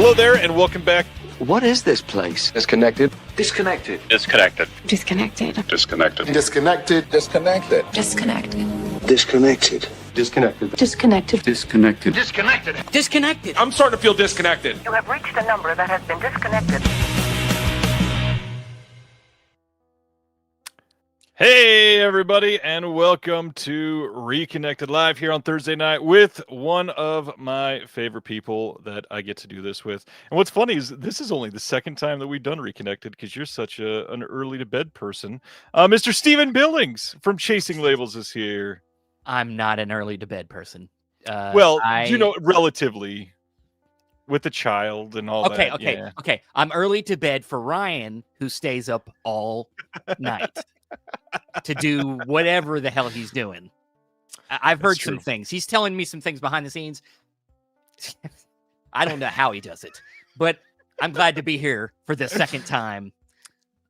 Hello there, and welcome back. What is this place? Disconnected. Disconnected. Disconnected. Disconnected. Disconnected. Disconnected. Disconnected. Disconnected. Disconnected. Disconnected. Disconnected. Disconnected. Disconnected. Disconnected. I'm starting to feel disconnected. You have reached a number that has been disconnected. Hey, everybody, and welcome to Reconnected Live here on Thursday night with one of my favorite people that I get to do this with. And what's funny is this is only the second time that we've done Reconnected because you're such an early to bed person. Mr. Steven Billings from Chasing Labels is here. I'm not an early to bed person. Relatively with the child and all that. Okay. I'm early to bed for Ryan, who stays up all night to do whatever the hell he's doing. I've heard some things. He's telling me some things behind the scenes. I don't know how he does it, but I'm glad to be here for the second time.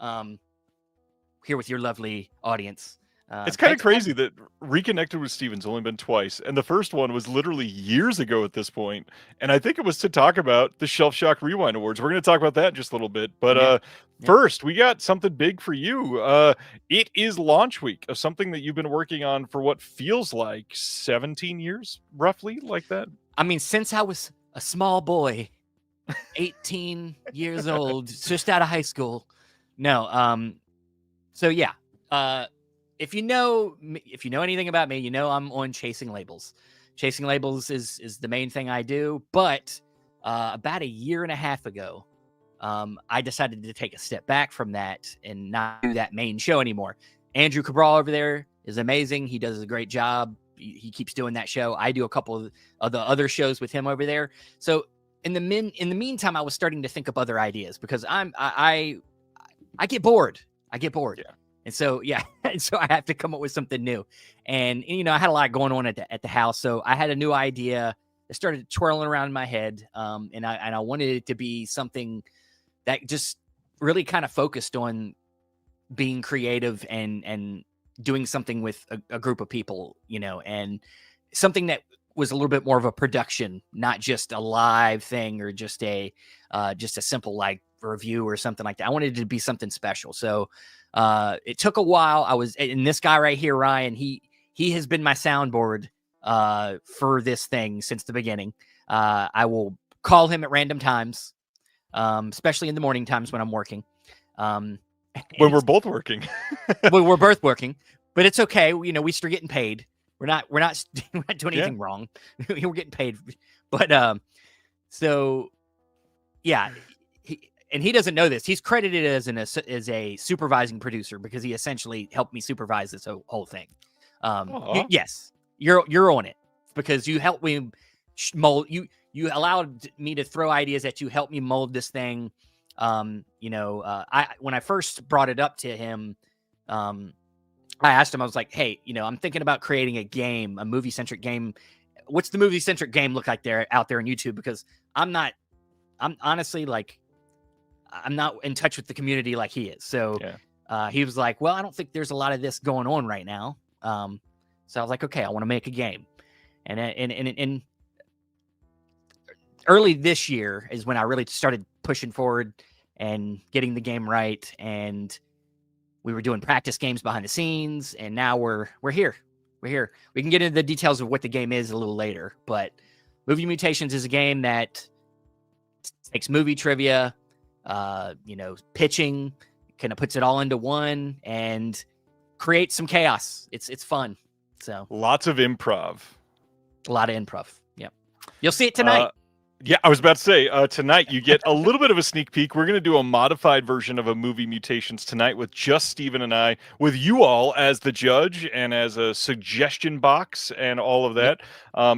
Here with your lovely audience. It's kind of crazy that Reconnected with Steven's only been twice, and the first one was literally years ago at this point, and I think it was to talk about the Shelf Shock Rewind Awards. We're going to talk about that in just a little bit, but first, we got something big for you. It is launch week of something that you've been working on for what feels like 17 years, roughly, like that. I mean, since I was a small boy, 18 years old, just out of high school. No, so yeah, if you know anything about me, you know I'm on Chasing Labels. Chasing Labels is the main thing I do. But about a year and a half ago, I decided to take a step back from that and not do that main show anymore. Andrew Cabral over there is amazing. He does a great job. He keeps doing that show. I do a couple of the other shows with him over there. So in the meantime, I was starting to think up other ideas because I get bored. Yeah. And so, I have to come up with something new. And I had a lot going on at the house. So I had a new idea that started twirling around in my head. And I wanted it to be something that just really kind of focused on being creative and doing something with a group of people, and something that was a little bit more of a production, not just a live thing or just a simple like review or something like that. I wanted it to be something special. So it took a while. And this guy right here, Ryan, he has been my soundboard for this thing since the beginning. I will call him at random times, especially in the morning times when I'm working. When we're both working. Well, we're both working, but it's okay. We still getting paid. We're not doing anything wrong. We're getting paid. But so yeah. He doesn't know this. He's credited as a supervising producer because he essentially helped me supervise this whole thing. Yes, you're on it because you helped me mold. You allowed me to throw ideas at you, help me mold this thing. When I first brought it up to him, I asked him. I was like, "Hey, I'm thinking about creating a game, a movie-centric game. What's the movie-centric game look like out there on YouTube? Because I'm honestly like." I'm not in touch with the community like he is. So he was like, well, I don't think there's a lot of this going on right now. So I was like, okay, I want to make a game. And early this year is when I really started pushing forward and getting the game right. And we were doing practice games behind the scenes. And now we're here. We're here. We can get into the details of what the game is a little later. But Movie Mutations is a game that takes movie trivia, pitching, kind of puts it all into one and creates some chaos. It's fun. So lots of improv. A lot of improv. Yep. You'll see it tonight. I was about to say, tonight you get a little bit of a sneak peek. We're going to do a modified version of a Movie Mutations tonight with just Steven and I, with you all as the judge and as a suggestion box and all of that.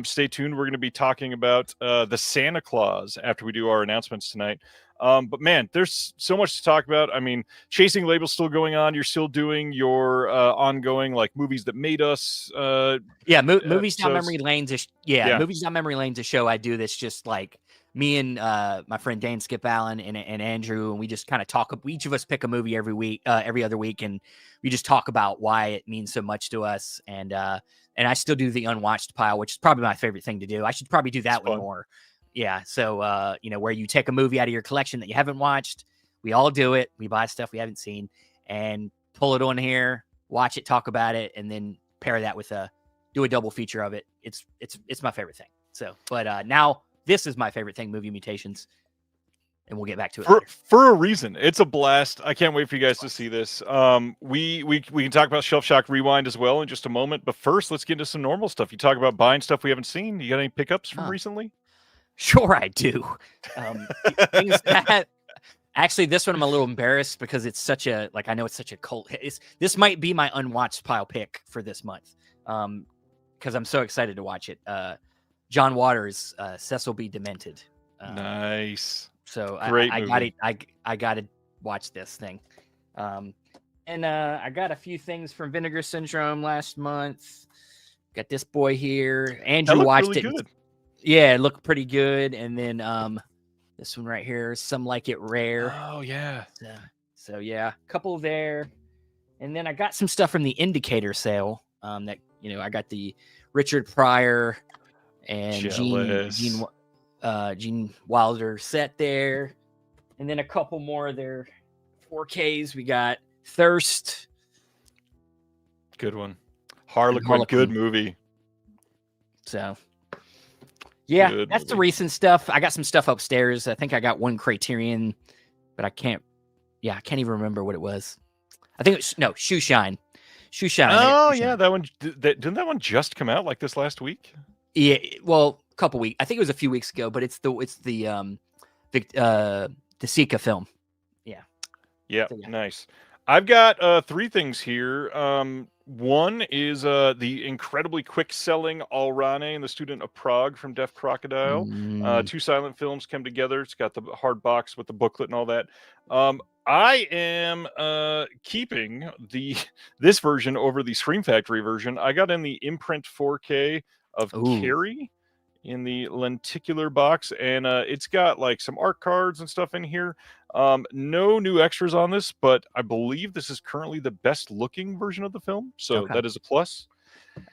Stay tuned. We're going to be talking about the Santa Claus after we do our announcements tonight. But man, there's so much to talk about. I mean, Chasing Labels still going on. You're still doing your ongoing like movies that made us. Movies Not Memory Lanes. Movies Not Memory Lanes. A show I do that's just like me and my friend Dane Skip Allen and Andrew, and we just kind of talk. Each of us pick a movie every other week, and we just talk about why it means so much to us. And I still do the unwatched pile, which is probably my favorite thing to do. I should probably do that one more. Yeah. So, where you take a movie out of your collection that you haven't watched, we all do it. We buy stuff we haven't seen and pull it on here, watch it, talk about it, and then pair that with do a double feature of it. It's my favorite thing. So, but now this is my favorite thing, Movie Mutations, and we'll get back to it later. For a reason. It's a blast. I can't wait for you guys to see this. We can talk about Shelf Shock Rewind as well in just a moment, but first let's get into some normal stuff. You talk about buying stuff we haven't seen. You got any pickups from recently? Sure, I do. Things that actually, this one I'm a little embarrassed because it's such a I know it's such a cult hit. This might be my unwatched pile pick for this month, because I'm so excited to watch it. John Waters, Cecil B. Demented. Nice. So Great I movie. got it. I got to watch this thing. And I got a few things from Vinegar Syndrome last month. Got this boy here. Andrew watched really it. Good. Yeah, it looked pretty good. And then this one right here, Some Like It Rare. Oh yeah. So yeah, a couple there. And then I got some stuff from the Indicator sale. That I got the Richard Pryor and Gene Wilder set there. And then a couple more of their 4Ks. We got Thirst. Good one. Harlequin. Good movie. So yeah, Good that's the movie. recent stuff. I got some stuff upstairs. I think I got one Criterion, but I can't even remember what it was. I think Shoe Shine. Shoe Shine. Oh yeah, that one. Didn't that one just come out like this last week? Yeah, well, a couple weeks. I think it was a few weeks ago, but it's the Sika film. Yeah. Yeah, So, yeah. nice. I've got 3 things here. One is the incredibly quick-selling Alrane and the Student of Prague from Deaf Crocodile. 2 silent films come together. It's got the hard box with the booklet and all that. I am keeping this version over the Scream Factory version. I got in the imprint 4K of Carrie in the lenticular box, and it's got like some art cards and stuff in here. No new extras on this, but I believe this is currently the best looking version of the film, so that is a plus.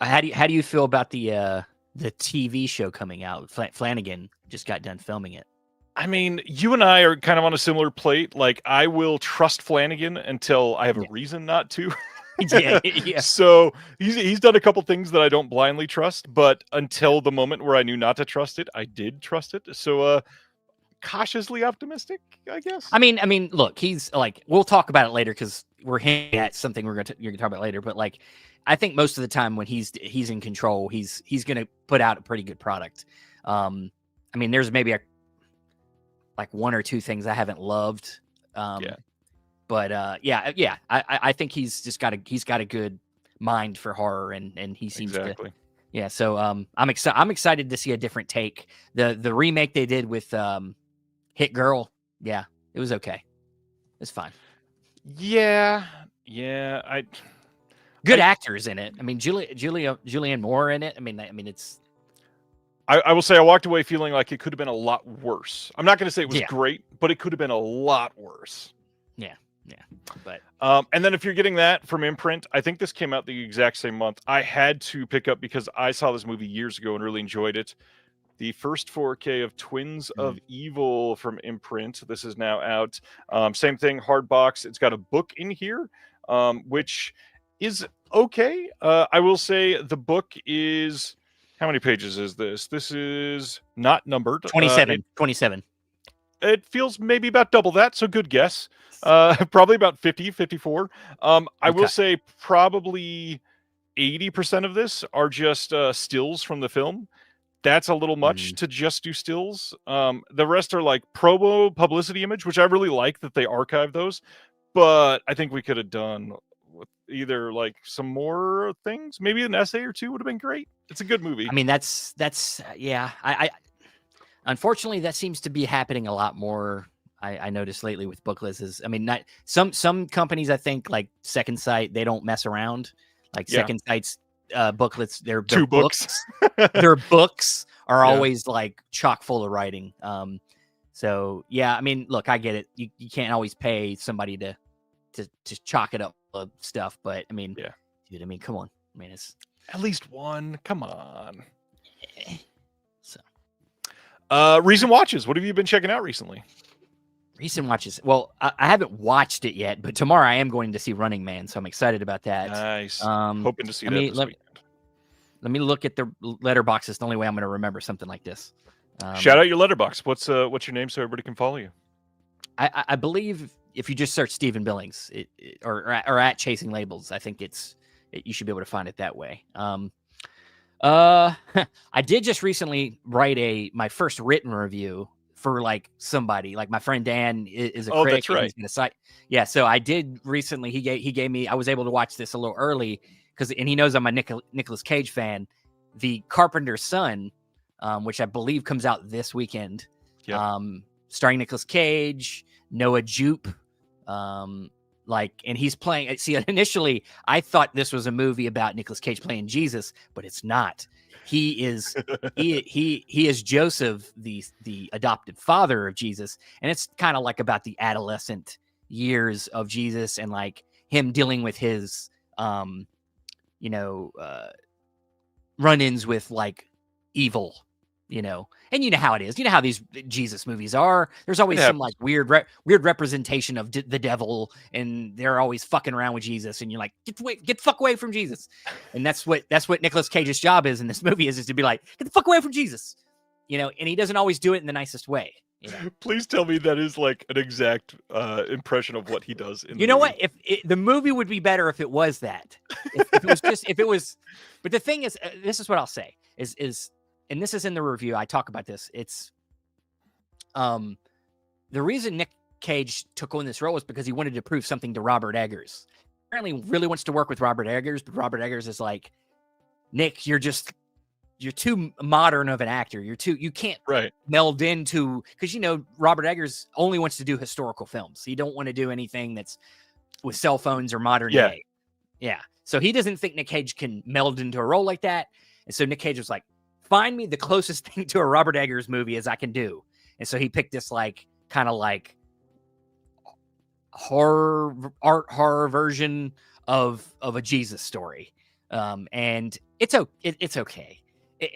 How do you feel about the TV show coming out? Flanagan just got done filming it. I mean, you and I are kind of on a similar plate. Like, I will trust Flanagan until I have a reason not to. Yeah. So he's done a couple things that I don't blindly trust, but until the moment where I knew not to trust it, I did trust it. So cautiously optimistic, I guess. I mean, look, he's like, we'll talk about it later because we're hinting at something you're gonna talk about later. But like, I think most of the time when he's in control, he's gonna put out a pretty good product. I mean, there's maybe like 1 or 2 things I haven't loved. But I think he's got a good mind for horror, and he seems to. Yeah, so I'm excited to see a different take. The remake they did with Hit Girl, yeah, it was okay. It's fine. Yeah. Good actors in it. I mean, Julianne Moore in it. I mean, it's. I will say I walked away feeling like it could have been a lot worse. I'm not going to say it was great, but it could have been a lot worse. Yeah. But and then if you're getting that from imprint, I think this came out the exact same month. I had to pick up because I saw this movie years ago and really enjoyed it. The first 4K of Twins of Evil from imprint. This is now out. Same thing, hard box. It's got a book in here, which is okay. I will say the book is. How many pages is this? This is not numbered. 27. It feels maybe about double that, so good guess. Probably about 50, 54. I will say probably 80% of this are just stills from the film. That's a little much to just do stills. The rest are like promo publicity image, which I really like that they archive those. But I think we could have done with either like some more things, maybe an essay or 2 would have been great. It's a good movie. I mean, that's yeah. I unfortunately that seems to be happening a lot more. I noticed lately with booklets is, I mean, not some companies, I think like Second Sight, they don't mess around. Like Second Sight's booklets, their 2 books. Their books are always like chock full of writing. So yeah, I mean, look, I get it. You can't always pay somebody to chalk it up with stuff, but I mean, dude, I mean, come on. I mean, it's at least one. Come on. So Recent watches. What have you been checking out recently? Recent watches. Well, I haven't watched it yet, but tomorrow I am going to see Running Man, so I'm excited about that. Nice. Hoping to see let that me this let, weekend. let me look at the letterbox. It's the only way I'm going to remember something like this. Shout out your letterbox. What's your name so everybody can follow you? I believe if you just search Steven Billings or at Chasing Labels, I think you should be able to find it that way. I did just recently write my first written review for like somebody, like my friend Dan is a critic. That's right. He's gonna cite. Yeah, so I did recently. He gave me. I was able to watch this a little early and he knows I'm a Nicolas Cage fan. The Carpenter's Son, which I believe comes out this weekend. Yeah. Starring Nicolas Cage, Noah Jupe, and he's playing. See, initially I thought this was a movie about Nicolas Cage playing Jesus, but it's not. He is he is Joseph, the adopted father of Jesus, and it's kind of like about the adolescent years of Jesus and like him dealing with his run-ins with like evil, and you know how it is. You know how these Jesus movies are. There's always some like weird representation of the devil, and they're always fucking around with Jesus, and you're like, get the fuck away from Jesus. And that's what Nicolas Cage's job is in this movie is to be like, get the fuck away from Jesus, and he doesn't always do it in the nicest way. Please tell me that is like an exact impression of what he does. You know what? If the movie would be better if it was that. If it was, but the thing is, this is what I'll say is. And this is in the review. I talk about this. It's the reason Nick Cage took on this role was because he wanted to prove something to Robert Eggers. Apparently really wants to work with Robert Eggers, but Robert Eggers is like, Nick, you're too modern of an actor. You can't meld into, because Robert Eggers only wants to do historical films. He don't want to do anything that's with cell phones or modern day. Yeah. So he doesn't think Nick Cage can meld into a role like that. And so Nick Cage was like, find me the closest thing to a Robert Eggers movie as I can do. And so he picked this kind of like horror version of a Jesus story. And it's okay.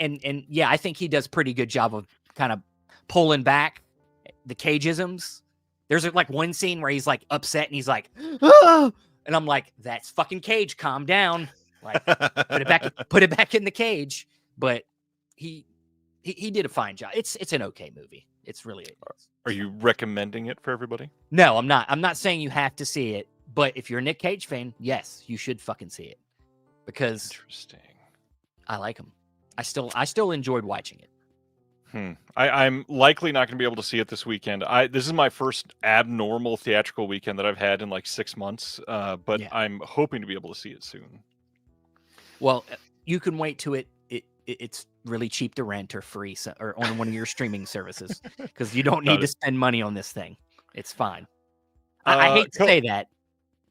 And yeah, I think he does pretty good job of kind of pulling back the Cageisms. There's like one scene where he's like upset and he's like, ah! And I'm like, that's fucking Cage. Calm down. Like put it back in the cage. But he did a fine job. It's an okay movie. It's really. Are you recommending it for everybody? No, I'm not. I'm not saying you have to see it, but if you're a Nick Cage fan, yes, you should fucking see it because interesting. I like him. I still enjoyed watching it. I'm likely not going to be able to see it this weekend. This is my first abnormal theatrical weekend that I've had in like 6 months, but yeah. I'm hoping to be able to see it soon. Well, you can wait till it's really cheap to rent or free or on one of your streaming services because you don't need to spend money on this thing. It's fine. I hate to say that,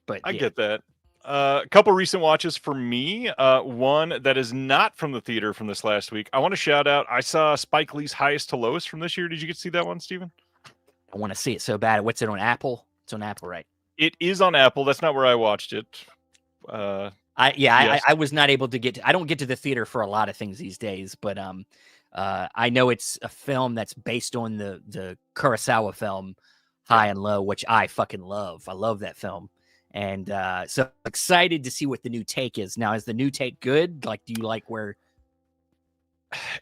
but I get that. A couple recent watches for me. One that is not from the theater from this last week. I want to shout out. I saw Spike Lee's Highest to Lowest from this year. Did you get to see that one, Steven? I want to see it so bad. What's it on Apple? It's on Apple, right? It is on Apple. That's not where I watched it. I was not able to get to, I don't get to the theater for a lot of things these days, but I know it's a film that's based on the Kurosawa film High and Low, which I fucking love. I love that film. And so excited to see what the new take is. Now, is the new take good? Like, do you like where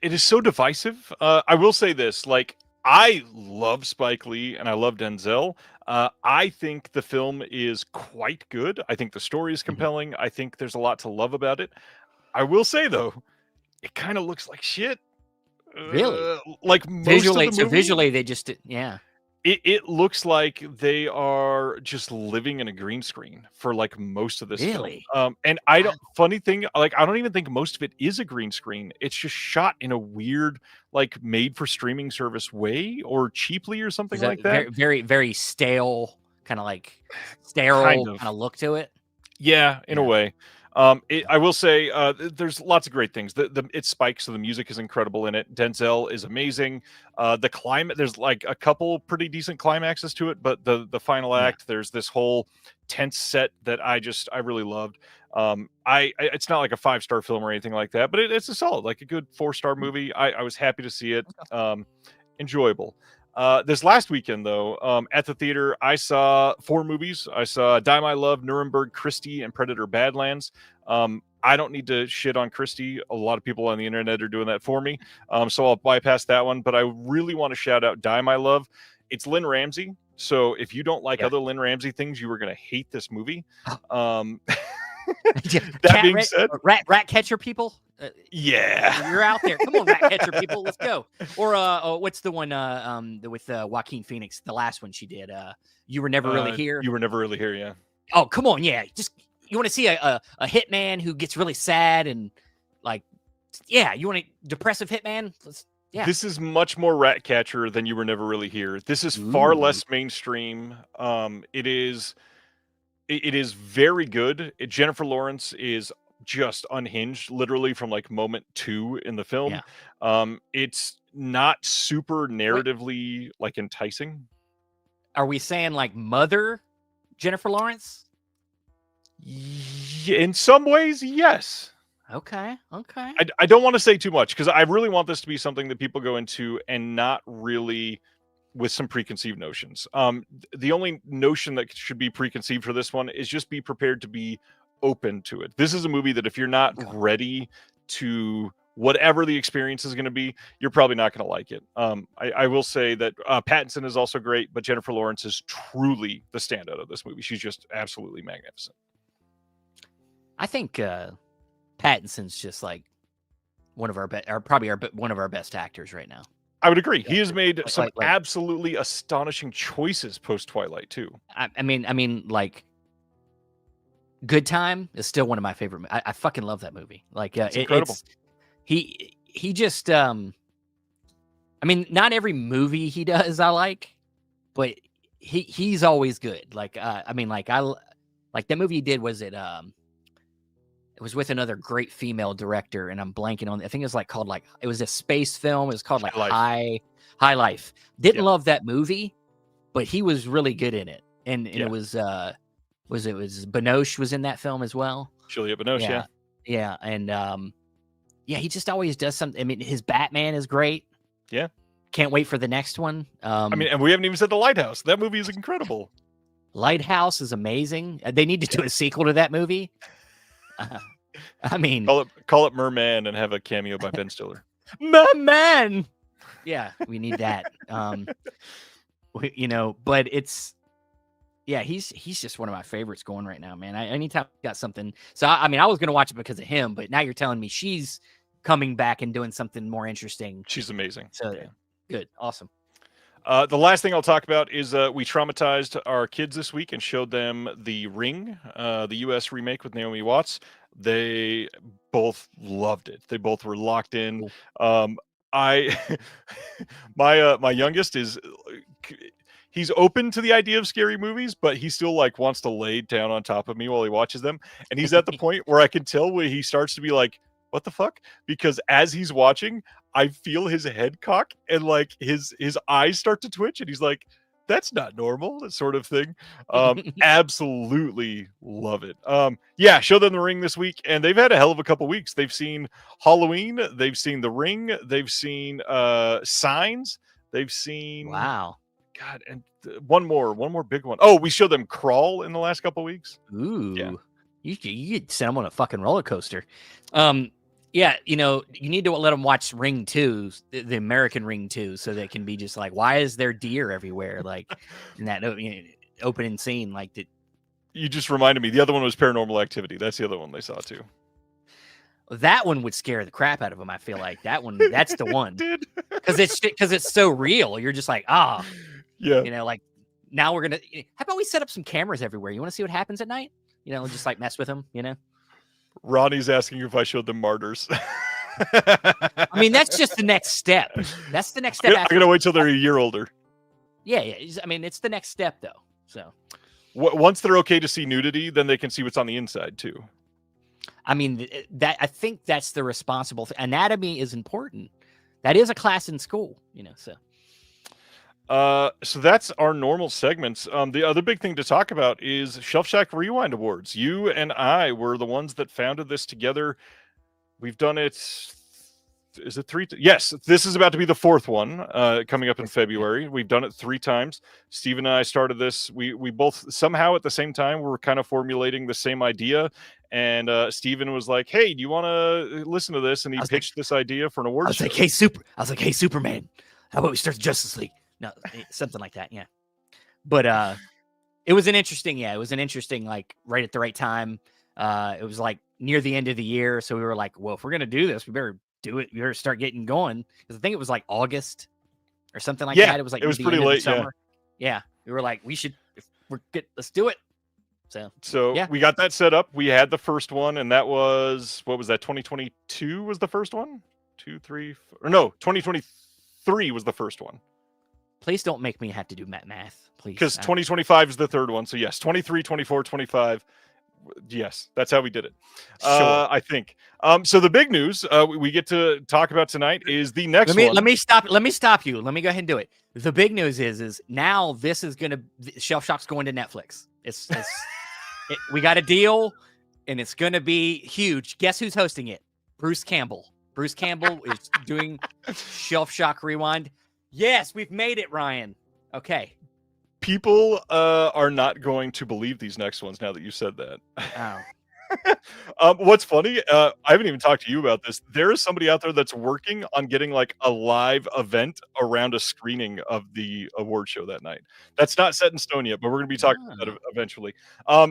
it is so divisive? I will say this, like, I love Spike Lee and I love Denzel. I think the film is quite good. I think the story is compelling. I think there's a lot to love about it. I will say though, it kind of looks like shit. Really? Like most of the movie, visually they just It looks like they are just living in a green screen for like most of this really film. And I don't. Funny thing, like I don't even think most of it is a green screen. It's just shot in a weird, like made for streaming service way or cheaply or something like that. Very, very, very stale, kind of like sterile kind of look to it. Yeah, in a way. I will say there's lots of great things. It's Spike, so the music is incredible in it. Denzel is amazing. The climate, there's like a couple pretty decent climaxes to it, but the final act, there's this whole tense set that I really loved. It's not like a 5-star film or anything like that, but it's a solid, like a good 4-star movie. I was happy to see it. enjoyable. This last weekend, though, at the theater, I saw 4 movies. I saw Die My Love, Nuremberg, Christie, and Predator Badlands. I don't need to shit on Christie. A lot of people on the internet are doing that for me. So I'll bypass that one. But I really want to shout out Die My Love. It's Lynn Ramsey. So if you don't like other Lynn Ramsey things, you are going to hate this movie. That being said, rat catcher people. Yeah, you're out there. Come on, rat catcher people, let's go. Or what's the one with Joaquin Phoenix? The last one she did. You Were Never Really Here. You Were Never Really Here. Yeah. Oh, come on, yeah. Just you want to see a hitman who gets really sad and like, yeah, you want a depressive hitman? Yeah. This is much more rat catcher than You Were Never Really Here. This is far less mainstream. It is very good. Jennifer Lawrence is just unhinged, literally from like moment 2 in the film. Yeah. It's not super narratively like enticing. Are we saying like Mother Jennifer Lawrence? Yeah, in some ways, yes. Okay. I don't want to say too much because I really want this to be something that people go into and not really with some preconceived notions. The only notion that should be preconceived for this one is just be prepared to be open to it. This is a movie that if you're not ready to whatever the experience is going to be, you're probably not going to like it. I will say that Pattinson is also great, but Jennifer Lawrence is truly the standout of this movie. She's just absolutely magnificent. I think Pattinson's just like one of our probably one of our best actors right now. I would agree. He has made some absolutely astonishing choices post Twilight too. I mean, like, Good Time is still one of my favorite. I fucking love that movie. Like, it's incredible. He just. I mean, not every movie he does I like, but he's always good. Like, I mean, like that movie he did was it. It was with another great female director, and I'm blanking on. I think it was called it was a space film. It was called High Life. Didn't love that movie, but he was really good in it. And it was Binoche was in that film as well. Juliette Binoche, yeah, and he just always does something. I mean, his Batman is great. Yeah, can't wait for the next one. I mean, and we haven't even said The Lighthouse. That movie is incredible. Lighthouse is amazing. They need to do a sequel to that movie. I mean, call it Merman and have a cameo by Ben Stiller. Merman. Yeah, we need that. But it's he's just one of my favorites going right now, man. Anytime I got something. So I mean, I was gonna watch it because of him, but now you're telling me she's coming back and doing something more interesting. She's amazing. So good, awesome. The last thing I'll talk about is we traumatized our kids this week and showed them The Ring, the U.S. remake with Naomi Watts. They both loved it. They both were locked in. My youngest he's open to the idea of scary movies, but he still wants to lay down on top of me while he watches them. And he's at the point where I can tell where he starts to be like, what the fuck? Because as he's watching, I feel his head cock and his eyes start to twitch, and he's like, that's not normal, that sort of thing. Absolutely love it. Show them The Ring this week, and they've had a hell of a couple weeks. They've seen Halloween, they've seen The Ring, they've seen Signs, they've seen God, and one more big one. Oh, we showed them Crawl in the last couple weeks. Ooh, yeah. You could send them on a fucking roller coaster. You need to let them watch Ring 2, the American Ring 2, so they can be just like, why is there deer everywhere? Like in that opening scene, like that. You just reminded me. The other one was Paranormal Activity. That's the other one they saw too. That one would scare the crap out of them. I feel like that's the one. Because it's so real. You're just like, yeah. Like now we're gonna. How about we set up some cameras everywhere? You want to see what happens at night? Just mess with them. Ronnie's asking if I showed them Martyrs. I mean, that's just the next step. That's the next step. I'm going to wait till they're a year older. Yeah. I mean, it's the next step, though. So once they're okay to see nudity, then they can see what's on the inside, too. I mean, I think that's the responsible thing. Anatomy is important. That is a class in school, so. So that's our normal segments. The other big thing to talk about is Shelf Shack Rewind Awards. You and I were the ones that founded this together. We've done it is it three? Yes, this is about to be the fourth one coming up in February. We've done it 3 times. Steve and I started this. We both somehow at the same time were kind of formulating the same idea. And Steven was like, "Hey, do you want to listen to this?" And he pitched this idea for an award show. "Hey, hey, Superman, how about we start the Justice League?" No, something like that. Yeah. But it was an interesting, like right at the right time. It was like near the end of the year. So we were like, well, if we're going to do this, we better do it. We better start getting going. Because I think it was like August or something like that. It was like, it was pretty late. Yeah. We were like, let's do it. So we got that set up. We had the first one, and that was, what was that? 2022 was the first one? 2023 was the first one. Please don't make me have to do math, please. Because 2025 is the third one. So yes, 23, 24, 25. Yes, that's how we did it. Sure. I think. So the big news we get to talk about tonight is the next one. Let me stop you. Let me go ahead and do it. The big news is now this is Shelf Shock's going to Netflix. We got a deal, and it's going to be huge. Guess who's hosting it? Bruce Campbell. Bruce Campbell is doing Shelf Shock Rewind. Yes, we've made it, Ryan. Okay. People are not going to believe these next ones now that you said that. Oh. What's funny, I haven't even talked to you about this. There is somebody out there that's working on getting like a live event around a screening of the award show that night. That's not set in stone yet, but we're going to be talking about that eventually.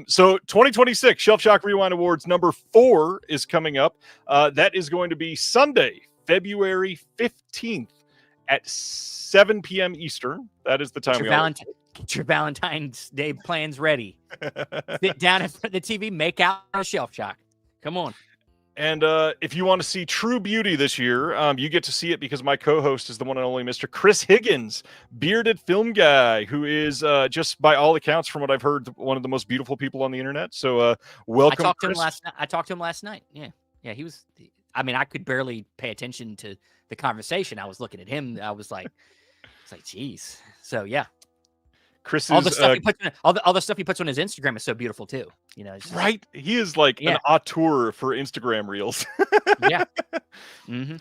So 2026 Shelf Shock Rewind Awards number 4 is coming up. That is going to be Sunday, February 15th. At 7 p.m. Eastern. That is the time Get your Valentine's Day plans ready. Sit down in front of the TV, make out on a Shelf Shock. Come on. And if you want to see true beauty this year, you get to see it because my co-host is the one and only Mr. Chris Higgins, bearded film guy, who is just by all accounts, from what I've heard, one of the most beautiful people on the internet. So welcome, Chris. I talked to him last night. Yeah, he was. I mean, I could barely pay attention to the conversation. I was looking at him. I was like, geez. So yeah, Chris all the stuff he puts all the stuff he puts on his Instagram is so beautiful too. You know, it's just, right? He is like an auteur for Instagram reels. Yeah. Mm-hmm.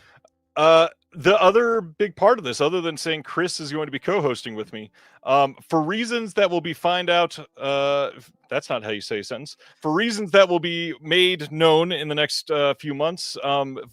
The other big part of this, other than saying Chris is going to be co-hosting with me, for reasons that will be find out. That's not how you say a sentence. For reasons that will be made known in the next few months,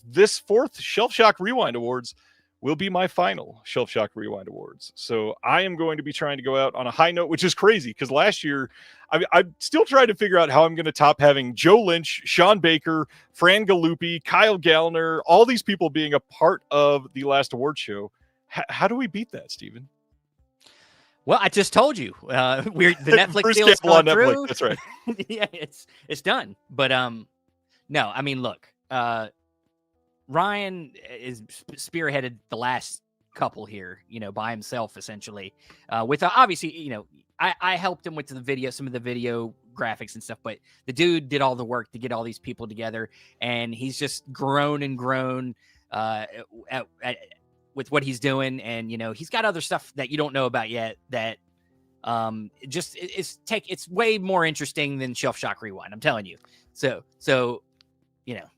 this 4th Shelf Shock Rewind Awards will be my final Shelf Shock Rewind Awards. So I am going to be trying to go out on a high note, which is crazy because last year, I'm still trying to figure out how I'm going to top having Joe Lynch, Sean Baker, Fran Gallupi, Kyle Gallner, all these people being a part of the last award show. How do we beat that, Steven? Well, I just told you, the Netflix deal is on through. Netflix. That's right. Yeah, it's done. But no, I mean, look, Ryan is spearheaded the last couple here, by himself essentially. With obviously, I helped him with some of the video graphics and stuff, but the dude did all the work to get all these people together, and he's just grown and grown with what he's doing. And he's got other stuff that you don't know about yet that it's way more interesting than Shelf Shock Rewind, I'm telling you. So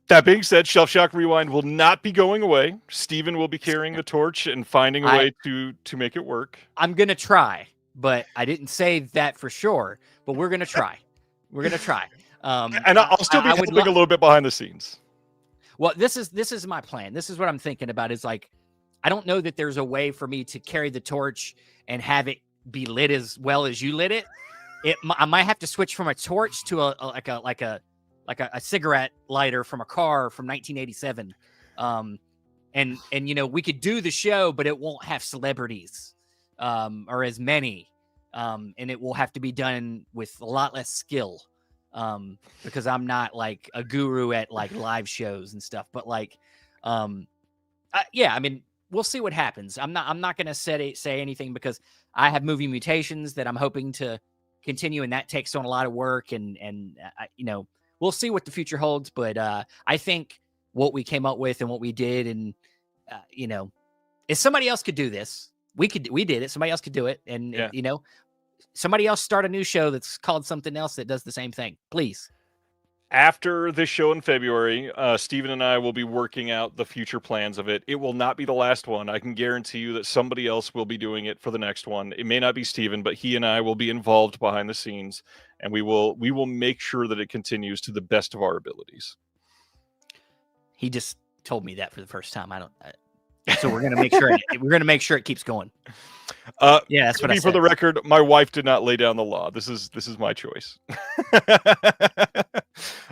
that being said, Shelf Shock Rewind will not be going away. Steven will be carrying the torch and finding a way to make it work. I'm gonna try, but I didn't say that for sure. But we're gonna try. And I'll still be helping a little bit behind the scenes. Well, this is my plan. This is what I'm thinking about. Is like, I don't know that there's a way for me to carry the torch and have it be lit as well as you lit it. I might have to switch from a torch to a cigarette lighter from a car from 1987. And we could do the show, but it won't have celebrities or as many. And it will have to be done with a lot less skill because I'm not like a guru at like live shows and stuff. But like, I mean, we'll see what happens. I'm not going to say anything because I have Movie Mutations that I'm hoping to continue, and that takes on a lot of work. And we'll see what the future holds. But I think what we came up with and what we did, and if somebody else could do this, we did it. Somebody else could do it, and somebody else start a new show that's called something else that does the same thing, please. after this show in February, Steven and I will be working out the future plans of it. It will not be the last one. I can guarantee you that somebody else will be doing it for the next one. It may not be Steven, but he and I will be involved behind the scenes, and we will make sure that it continues to the best of our abilities. He just told me that for the first time. So we're gonna make sure it keeps going. Yeah, that's what I said. For the record, my wife did not lay down the law. This is my choice.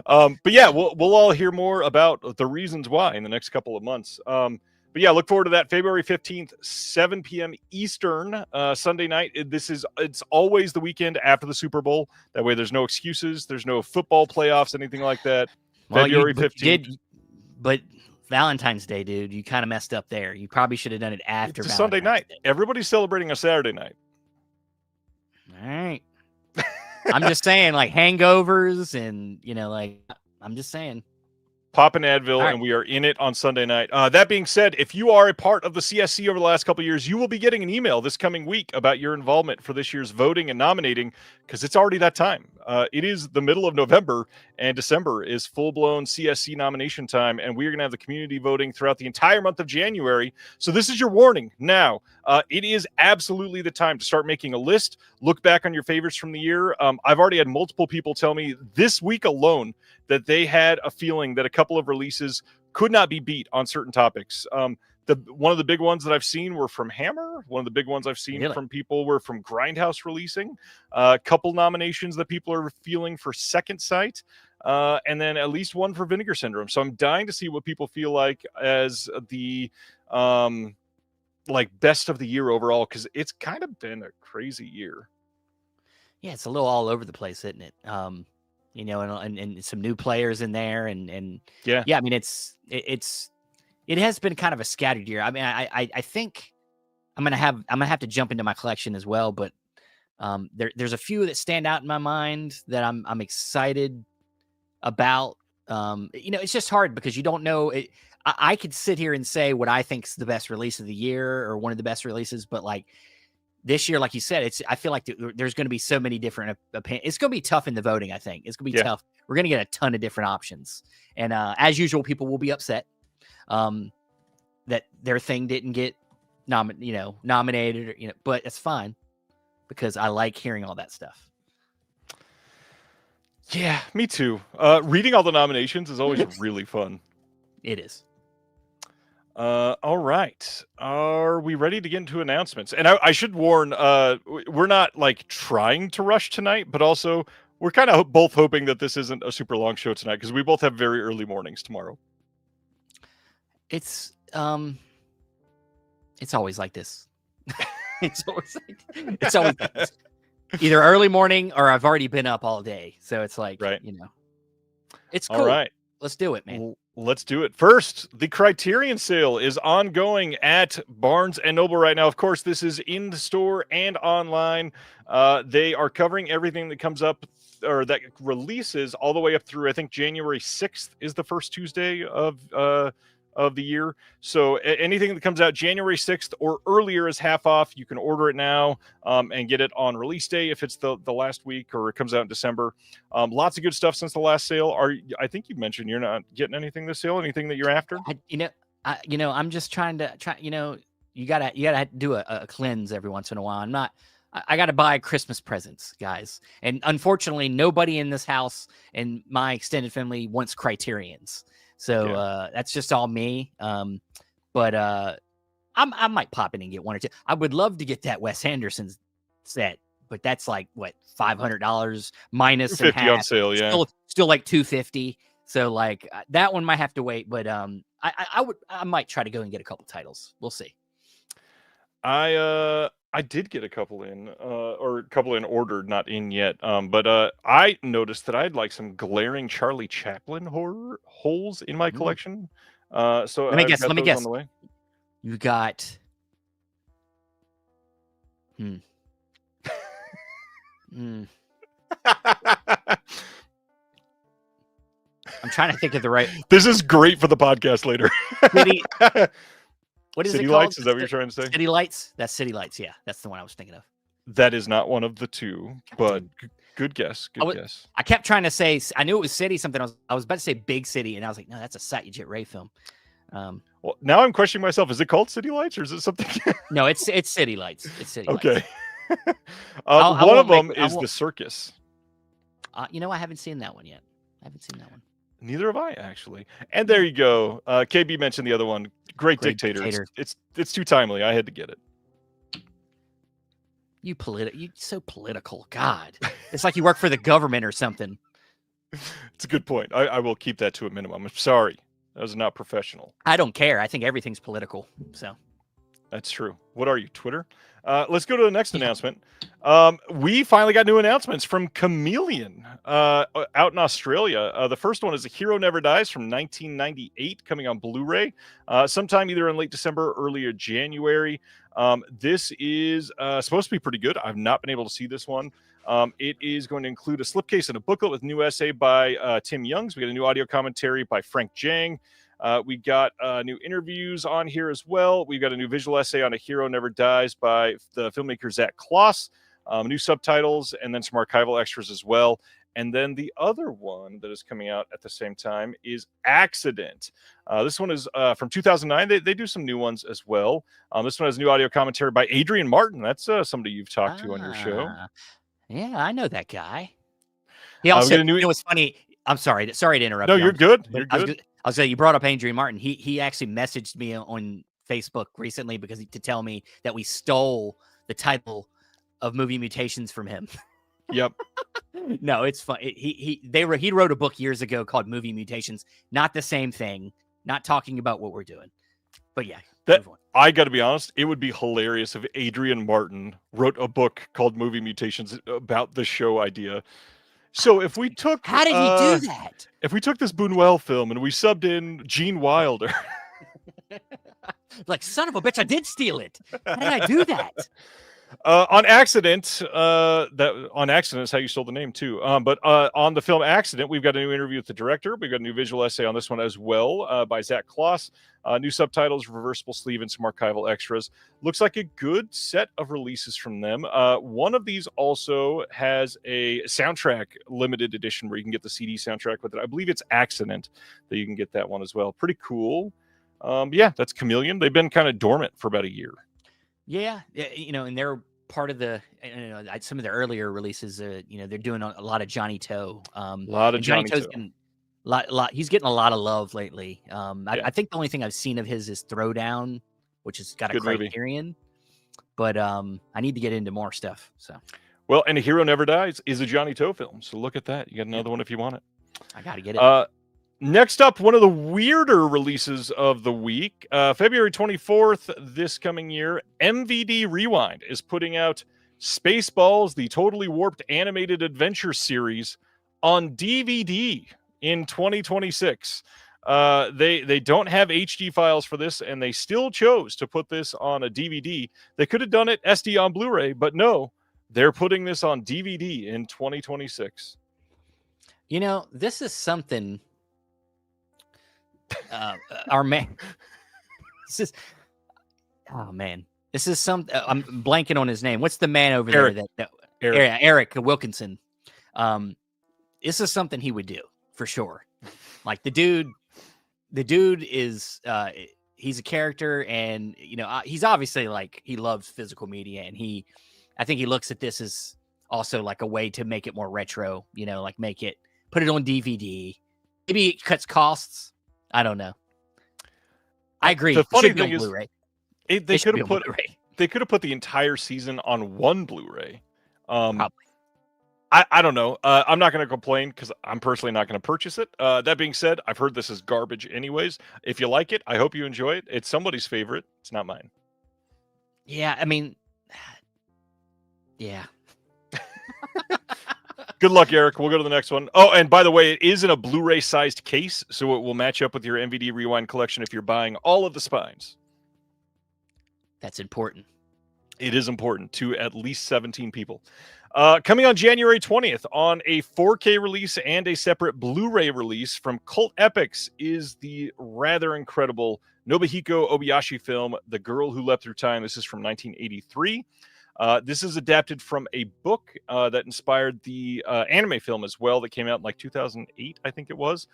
But yeah, we'll all hear more about the reasons why in the next couple of months. But yeah, look forward to that February 15th, 7 p.m. Eastern, Sunday night. It's always the weekend after the Super Bowl. That way, there's no excuses. There's no football playoffs, anything like that. Well, February 15th. But Valentine's Day, dude, you kind of messed up there. You probably should have done it after It's a Valentine's Sunday night. Day. Everybody's celebrating a Saturday night. All right. I'm just saying, like hangovers and, I'm just saying. Pop an Advil, Right. and we are in it on Sunday night. That being said, if you are a part of the CSC over the last couple of years, you will be getting an email this coming week about your involvement for this year's voting and nominating, because it's already that time. It is the middle of November, and December is full-blown CSC nomination time, and we are going to have the community voting throughout the entire month of January. So this is your warning now. It is absolutely the time to start making a list, look back on your favorites from the year. I've already had multiple people tell me this week alone that they had a feeling that a couple of releases could not be beat on certain topics. One of the big ones that I've seen were from Hammer. One of the big ones I've seen from people were from Grindhouse releasing. A couple nominations that people are feeling for Second Sight. And then at least one for Vinegar Syndrome. So I'm dying to see what people feel like as the best of the year overall, because it's kind of been a crazy year. Yeah, it's a little all over the place, isn't it? And some new players in there, and yeah. I mean, it has been kind of a scattered year. I mean, I think I'm gonna have to jump into my collection as well, but there's a few that stand out in my mind that I'm excited about. It's just hard because you don't know. I could sit here and say what I think's the best release of the year or one of the best releases, but like this year, like you said, I feel like there's going to be so many different opinions. It's going to be tough in the voting. I think it's going to be tough. We're going to get a ton of different options, and as usual, people will be upset that their thing didn't get nominated, or, but it's fine because I like hearing all that stuff. Yeah, me too. Reading all the nominations is always really fun. It is. All right. Are we ready to get into announcements? And I should warn, we're not like trying to rush tonight, but also we're kind of both hoping that this isn't a super long show tonight because we both have very early mornings tomorrow. It's always like this. It's always like this. Either early morning or I've already been up all day. So it's like, it's cool. All right. Let's do it, man. Let's do it. First, the Criterion sale is ongoing at Barnes & Noble right now. Of course, this is in the store and online. They are covering everything that comes up or that releases all the way up through, I think, January 6th is the first Tuesday of the year. So anything that comes out January 6th or earlier is half off. You can order it now and get it on release day if it's the last week or it comes out in December. Lots of good stuff since the last sale. I think you mentioned you're not getting anything this sale, anything that you're after? I'm just trying to you gotta do a cleanse every once in a while. I got to buy Christmas presents, guys. And unfortunately, nobody in this house and my extended family wants Criterions. So that's just all me. But I might pop in and get one or two. I would love to get that Wes Anderson set, but that's like what, $500 minus $250 on sale, yeah. Still like $250. So like that one might have to wait. But I might try to go and get a couple titles. We'll see. I did get a couple in, ordered, not in yet. But I noticed that I had like some glaring Charlie Chaplin horror holes in my collection. So let me guess. On the way. You got. I'm trying to think of the right. This is great for the podcast later. What is City it called? Lights? Is that what you're trying to say? City Lights? That's City Lights. Yeah, that's the one I was thinking of. That is not one of the two, but Good guess. I Good was- guess. I kept trying to say, I knew it was city something. I was about to say Big City, and I was like, no, that's a Satyajit Ray film. Well, now I'm questioning myself. Is it called City Lights or is it something? No, it's City Lights. It's City Lights. Okay. I One of won't make- them I is won't- The Circus. I haven't seen that one yet. Neither have I, actually. And there you go. KB mentioned the other one. Great Dictator. It's too timely. I had to get it. You so political. God, it's like you work for the government or something. It's a good point. I will keep that to a minimum. I'm sorry. That was not professional. I don't care. I think everything's political. So That's true. What are you, Twitter? Let's go to the next announcement. We finally got new announcements from Chameleon out in Australia. The first one is A Hero Never Dies from 1998, coming on Blu-ray sometime either in late December or earlier January. This is supposed to be pretty good. I've not been able to see this one. It is going to include a slipcase and a booklet with new essay by Tim Youngs. We got a new audio commentary by Frank Jang. We got new interviews on here as well. We've got a new visual essay on A Hero Never Dies by the filmmaker Zach Kloss, new subtitles, and then some archival extras as well. And then the other one that is coming out at the same time is Accident. This one is from 2009. They do some new ones as well. This one has new audio commentary by Adrian Martin. That's somebody you've talked to on your show. Yeah, I know that guy. He also, you know what's funny? I'm sorry to interrupt. No, you. you're good. You're good. I'll say you brought up Adrian Martin. He actually messaged me on Facebook recently to tell me that we stole the title of Movie Mutations from him. Yep. No, it's fun. He wrote a book years ago called Movie Mutations. Not the same thing. Not talking about what we're doing. But yeah, I got to be honest. It would be hilarious if Adrian Martin wrote a book called Movie Mutations about the show idea. So if we took, how did he do that? If we took this Buñuel film and we subbed in Gene Wilder, like son of a bitch, I did steal it. How did I do that? On Accident, on Accident is how you stole the name too. But on the film Accident, we've got a new interview with the director. We've got a new visual essay on this one as well by Zach Kloss. New subtitles, reversible sleeve, and some archival extras. Looks like a good set of releases from them. One of these also has a soundtrack limited edition where you can get the CD soundtrack with it. I believe it's Accident that you can get that one as well. Pretty cool. Yeah, that's Chameleon. They've been kind of dormant for about a year. Yeah, and they're part of the, some of the earlier releases. They're doing a lot of Johnny Toe. A lot of Johnny Toe. He's getting a lot of love lately. I think the only thing I've seen of his is Throwdown, which has got a Criterion. Movie. But I need to get into more stuff. So, well, and A Hero Never Dies is a Johnny Toe film. So look at that. You got another one if you want it. I got to get it. Next up, one of the weirder releases of the week, February 24th this coming year, MVD Rewind is putting out Spaceballs, the totally warped animated adventure series, on DVD in 2026. They don't have HD files for this, and they still chose to put this on a DVD. They could have done it SD on Blu-ray, but no, they're putting this on DVD in 2026. This is something... our man, this is some. I'm blanking on his name. What's the man over Eric. there? Eric Wilkinson. This is something he would do for sure. Like the dude is he's a character, and he's obviously like he loves physical media, and I think he looks at this as also like a way to make it more retro. Like put it on DVD. Maybe it cuts costs. I don't know. I agree. The funny thing is, Blu-ray. They could have put the entire season on one Blu-ray. Probably. I don't know. I'm not going to complain because I'm personally not going to purchase it. That being said, I've heard this is garbage anyways. If you like it, I hope you enjoy it. It's somebody's favorite. It's not mine. Yeah, I mean, yeah. Good luck, Eric. We'll go to the next one. Oh, and by the way, it is in a Blu-ray sized case, so it will match up with your MVD Rewind collection if you're buying all of the spines. That's important. It is important to at least 17 people. Coming on January 20th on a 4K release and a separate Blu-ray release from Cult Epics is the rather incredible Nobuhiko Obayashi film, The Girl Who Leapt Through Time. This is from 1983. This is adapted from a book that inspired the anime film as well that came out in like 2008, I think it was.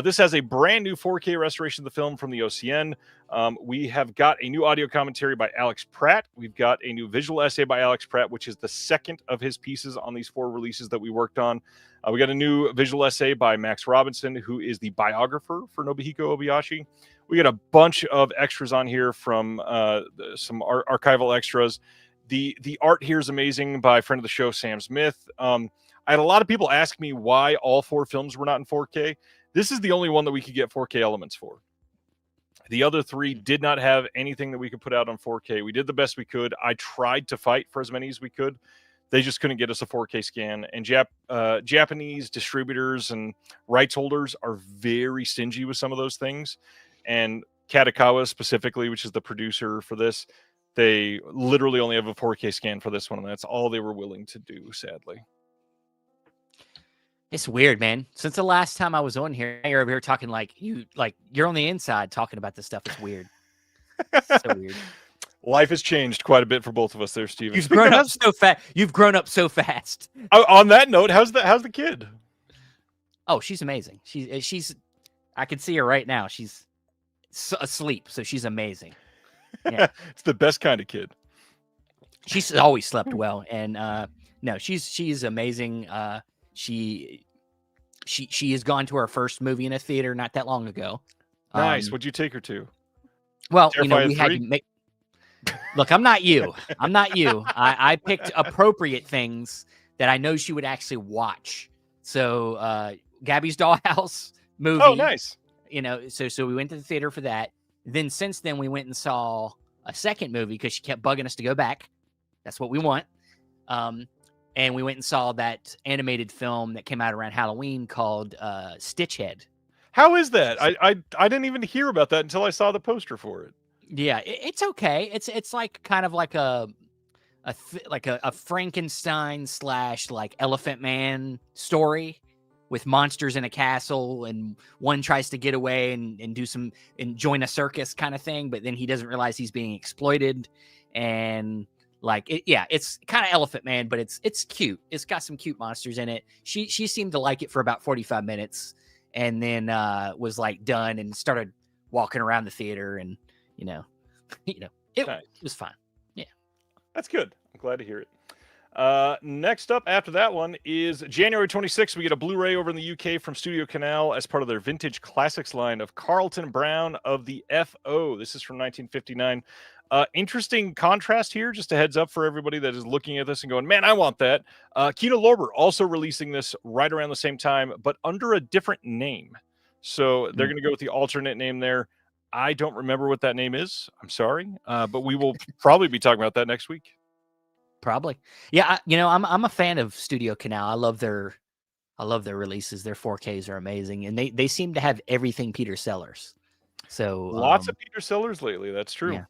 This has a brand new 4K restoration of the film from the OCN. We have got a new audio commentary by Alex Pratt. We've got a new visual essay by Alex Pratt, which is the second of his pieces on these 4 releases that we worked on. We got a new visual essay by Max Robinson, who is the biographer for Nobuhiko Obayashi. We got a bunch of extras on here from some archival extras. The art here is amazing by a friend of the show, Sam Smith. I had a lot of people ask me why all 4 films were not in 4K. This is the only one that we could get 4K elements for. The other 3 did not have anything that we could put out on 4K. We did the best we could. I tried to fight for as many as we could. They just couldn't get us a 4K scan. And Japanese distributors and rights holders are very stingy with some of those things. And Katakawa specifically, which is the producer for this, they literally only have a 4K scan for this one, and that's all they were willing to do, sadly. It's weird, man. Since the last time I was on here, you're over here talking like you're on the inside talking about this stuff. It's weird. It's so weird. Life has changed quite a bit for both of us there, Steven. You've grown up so fast. You've grown up so fast. On that note, how's the kid? Oh, she's amazing. She's I can see her right now. She's asleep, so she's amazing. Yeah. It's the best kind of kid. She's always slept well, and no, she's amazing. She has gone to her first movie in a theater not that long ago. Nice. What'd you take her to? Well, Terrifier we had 3? to make. Look, I'm not you. I'm not you. I picked appropriate things that I know she would actually watch. So, Gabby's Dollhouse movie. Oh, nice. So we went to the theater for that. Then since then, we went and saw a second movie because she kept bugging us to go back. That's what we want. And we went and saw that animated film that came out around Halloween called Stitchhead. How is that? I didn't even hear about that until I saw the poster for it. Yeah, it's okay. It's like kind of like a Frankenstein / like Elephant Man story with monsters in a castle, and one tries to get away and do some and join a circus kind of thing, but then he doesn't realize he's being exploited, and it's kind of Elephant Man, but it's cute. It's got some cute monsters in it. She seemed to like it for about 45 minutes, and then was like done and started walking around the theater, and it was fine. Yeah, that's good. I'm glad to hear it. Next up after that one is January 26th. We get a Blu-ray over in the UK from Studio Canal as part of their vintage classics line of Carlton Brown of the FO. This is from 1959. Interesting contrast here. Just a heads up for everybody that is looking at this and going, man, I want that. Kino Lorber also releasing this right around the same time, but under a different name. So they're going to go with the alternate name there. I don't remember what that name is. I'm sorry. But we will probably be talking about that next week. Probably. Yeah. I'm a fan of Studio Canal. I love their releases. Their 4Ks are amazing. And they seem to have everything Peter Sellers. So lots of Peter Sellers lately. That's true. Yeah.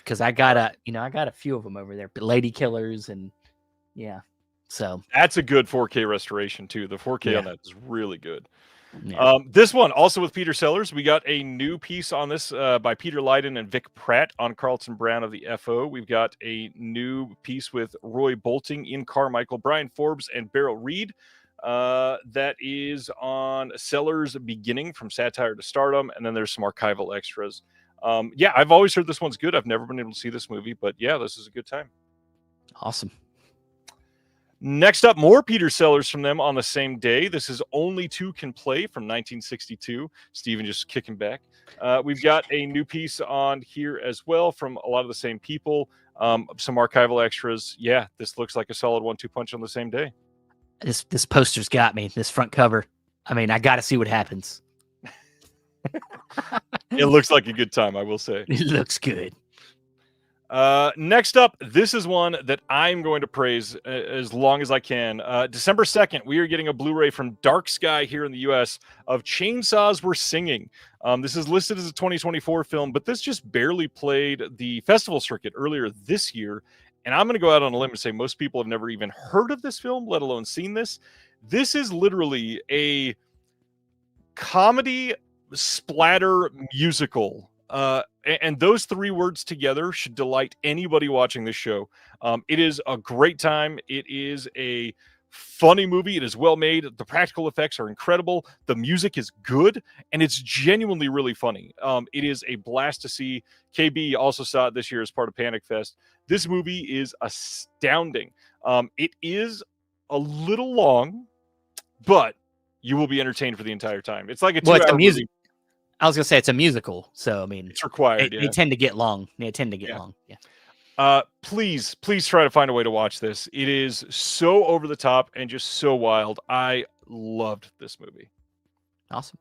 Cause I got a few of them over there, but Lady Killers and yeah. So that's a good 4K restoration too. The 4K on that is really good. Yeah. This one also with Peter Sellers. We got a new piece on this by Peter Lydon and Vic Pratt on Carlton Brown of the FO. We've got a new piece with Roy Bolting, Ian Carmichael, Brian Forbes, and Beryl Reed. That is on Sellers Beginning from Satire to Stardom, and then there's some archival extras. Yeah, I've always heard this one's good. I've never been able to see this movie, but yeah, this is a good time. Awesome. Next up, more Peter Sellers from them on the same day. This is Only Two Can Play from 1962. Steven just kicking back. We've got a new piece on here as well from a lot of the same people. Some archival extras. Yeah, this looks like a solid 1-2 punch on the same day. This poster's got me. This front cover. I mean, I got to see what happens. It looks like a good time, I will say. It looks good. Next up, this is one that I'm going to praise as long as I can. December 2nd, we are getting a Blu-ray from Dark Sky here in the US of Chainsaws Were Singing. This is listed as a 2024 film, but this just barely played the festival circuit earlier this year. And I'm going to go out on a limb and say most people have never even heard of this film, let alone seen this. This is literally a comedy splatter musical And those three words together should delight anybody watching this show. It is a great time. It is a funny movie. It is well made. The practical effects are incredible. The music is good, and it's genuinely really funny. It is a blast to see. KB also saw it this year as part of Panic Fest. This movie is astounding. It is a little long, but you will be entertained for the entire time. It's like a 2-hour movie. I was gonna say it's a musical, so I mean, it's required. They tend to get long. They tend to get long. Yeah. Please try to find a way to watch this. It is so over the top and just so wild. I loved this movie. Awesome.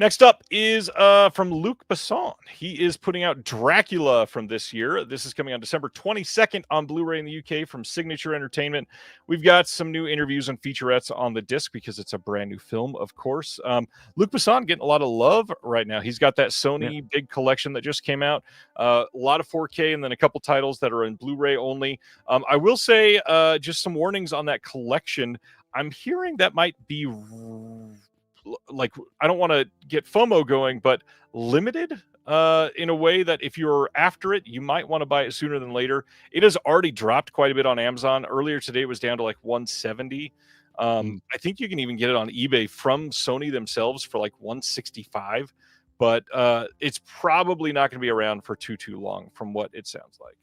Next up is from Luc Besson. He is putting out Dracula from this year. This is coming on December 22nd on Blu-ray in the UK from Signature Entertainment. We've got some new interviews and featurettes on the disc because it's a brand new film, of course. Luc Besson getting a lot of love right now. He's got that Sony big collection that just came out. A lot of 4K and then a couple titles that are in Blu-ray only. I will say just some warnings on that collection. I'm hearing that might be... like, I don't want to get FOMO going, but limited in a way that if you're after it, you might want to buy it sooner than later. It has already dropped quite a bit on Amazon. Earlier today, it was down to like 170. I think you can even get it on eBay from Sony themselves for like 165, but it's probably not going to be around for too long from what it sounds like.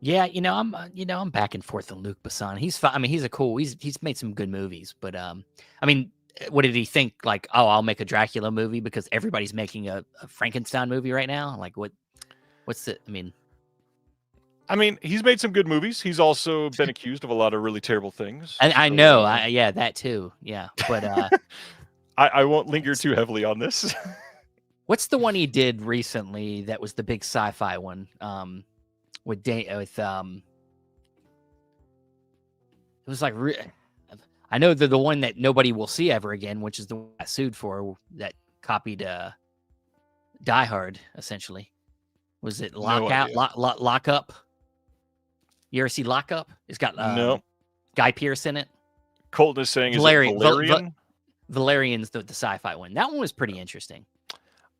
Yeah, I'm back and forth on Luc Besson. He's fine. I mean, he's made some good movies, but I mean, what did he think? Like, oh, I'll make a Dracula movie because everybody's making a Frankenstein movie right now. Like, what's it? I mean, he's made some good movies. He's also been accused of a lot of really terrible things. And I know, yeah, that too. Yeah, but I won't linger too heavily on this. What's the one he did recently that was the big sci-fi one? It was like. I know they're the one that nobody will see ever again, which is the one I sued for that copied Die Hard, essentially. Was it Lockout? Lock Up? You ever see Lock Up? It's got no. Guy Pearce in it. Colton is saying, Valerian? Valerian's the sci-fi one. That one was pretty interesting.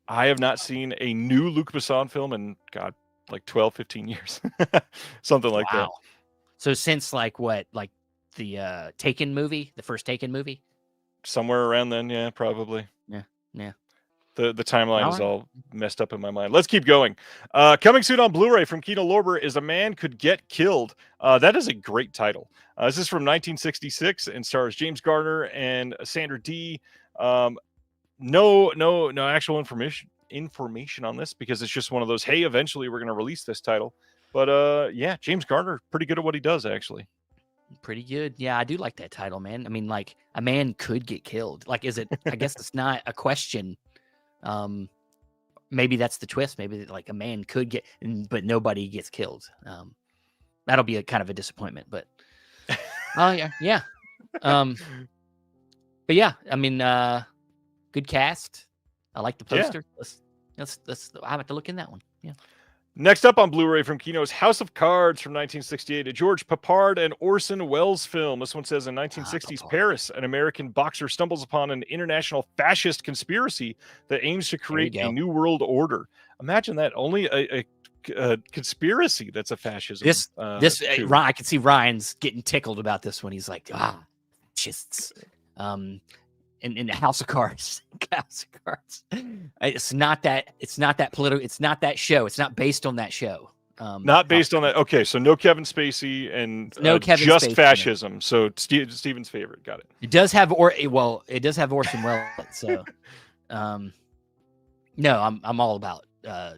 I have not seen a new Luc Besson film in, God, like 12, 15 years. Something like that. So since like the Taken movie, the first Taken movie, somewhere around then, yeah, probably. Yeah. The timeline is all messed up in my mind. Let's keep going. Coming soon on Blu-ray from Kino Lorber is A Man Could Get Killed. That is a great title. This is from 1966 and stars James Garner and Sandra Dee. No actual information on this because it's just one of those. Hey, eventually we're going to release this title. But yeah, James Garner pretty good at what he does actually. Pretty good. Yeah, I do like that title, man. I mean, like, a man could get killed. Like, is it? I guess it's not a question. Maybe that's the twist. Maybe like a man could get, but nobody gets killed. That'll be a kind of a disappointment. But oh yeah. But yeah, I mean, good cast. I like the poster. Yeah. Let's. I have to look in that one. Yeah. Next up on Blu-ray from Kino's House of Cards from 1968, a George Papard and Orson Welles film. This one says in 1960s Paris, an American boxer stumbles upon an international fascist conspiracy that aims to create a new world order. Imagine that, only a conspiracy that's a fascism. I can see Ryan's getting tickled about this one. He's like, fascists. In the House of Cards. House of Cards. It's not that political. It's not that show. It's not based on that show. Not based on that. Okay, so no Kevin Spacey and just Spacey fascism. So Steven's favorite. Got it. It does have Orson Welles. So, no, I'm all about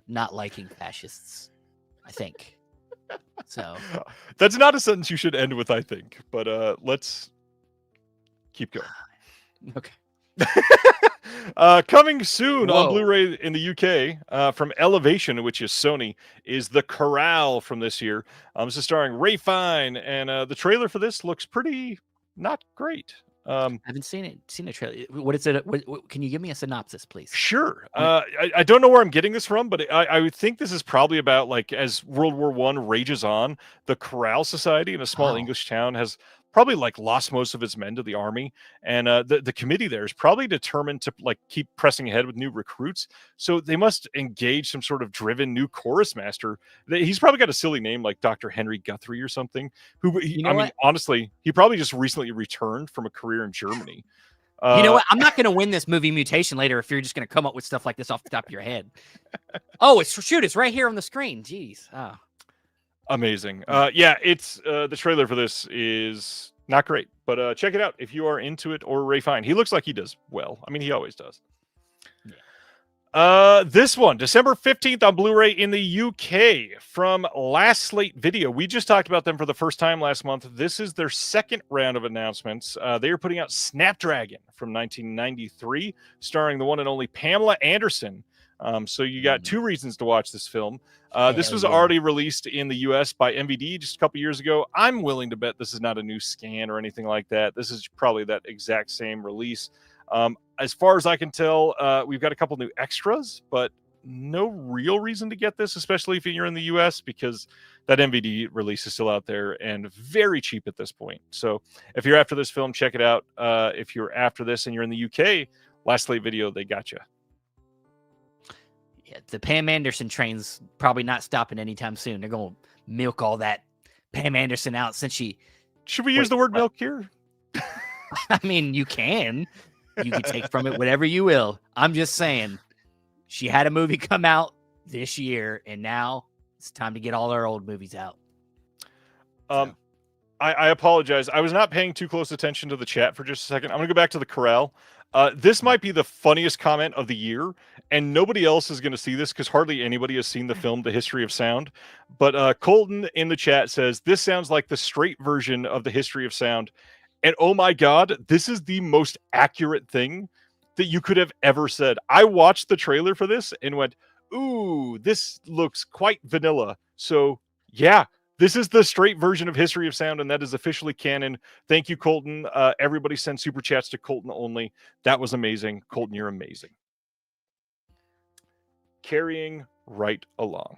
not liking fascists. I think. So that's not a sentence you should end with. I think, but let's keep going. Okay. Coming soon on Blu-ray in the UK from Elevation, which is Sony, is The Corral from this year. This is starring Ray Fine, and the trailer for this looks pretty not great. I haven't seen a trailer. What is it? Can you give me a synopsis, please? Sure. I don't know where I'm getting this from, but I would think this is probably about, like, as World War I rages on, the Corral Society in a small English town has probably like lost most of his men to the army, and the committee there is probably determined to like keep pressing ahead with new recruits. So they must engage some sort of driven new chorus master. He's probably got a silly name like Dr. Henry Guthrie or something. I mean, honestly, he probably just recently returned from a career in Germany. You know what? I'm not going to win this movie mutation later if you're just going to come up with stuff like this off the top of your head. Oh, it's right here on the screen. Jeez. Oh. Amazing. Yeah, it's the trailer for this is not great, but check it out if you are into it. Or Ray Fine, he looks like he does well. I mean, he always does. This one, December 15th on Blu-ray in the UK from Last Slate Video. We just talked about them for the first time last month. This is their second round of announcements. They are putting out Snapdragon from 1993, starring the one and only Pamela Anderson. So you got two reasons to watch this film. This was already released in the US by MVD just a couple years ago. I'm willing to bet this is not a new scan or anything like that. This is probably that exact same release. As far as I can tell, we've got a couple new extras, but no real reason to get this, especially if you're in the US, because that MVD release is still out there and very cheap at this point. So if you're after this film, check it out. If you're after this and you're in the UK, Last Slate Video, they got you. Yeah, the Pam Anderson train's probably not stopping anytime soon. They're going to milk all that Pam Anderson out since she... Should we use the word milk here? I mean, you can. You can take from it whatever you will. I'm just saying, she had a movie come out this year, and now it's time to get all our old movies out. I apologize. I was not paying too close attention to the chat for just a second. I'm going to go back to the corral. This might be the funniest comment of the year, and nobody else is going to see this because hardly anybody has seen the film The History of Sound. But Colton in the chat says, this sounds like the straight version of The History of Sound. And oh my God, this is the most accurate thing that you could have ever said. I watched the trailer for this and went, ooh, this looks quite vanilla. So yeah, this is the straight version of History of Sound, and that is officially canon. Thank you, Colton. Everybody send super chats to Colton only. That was amazing. Colton, you're amazing. Carrying right along.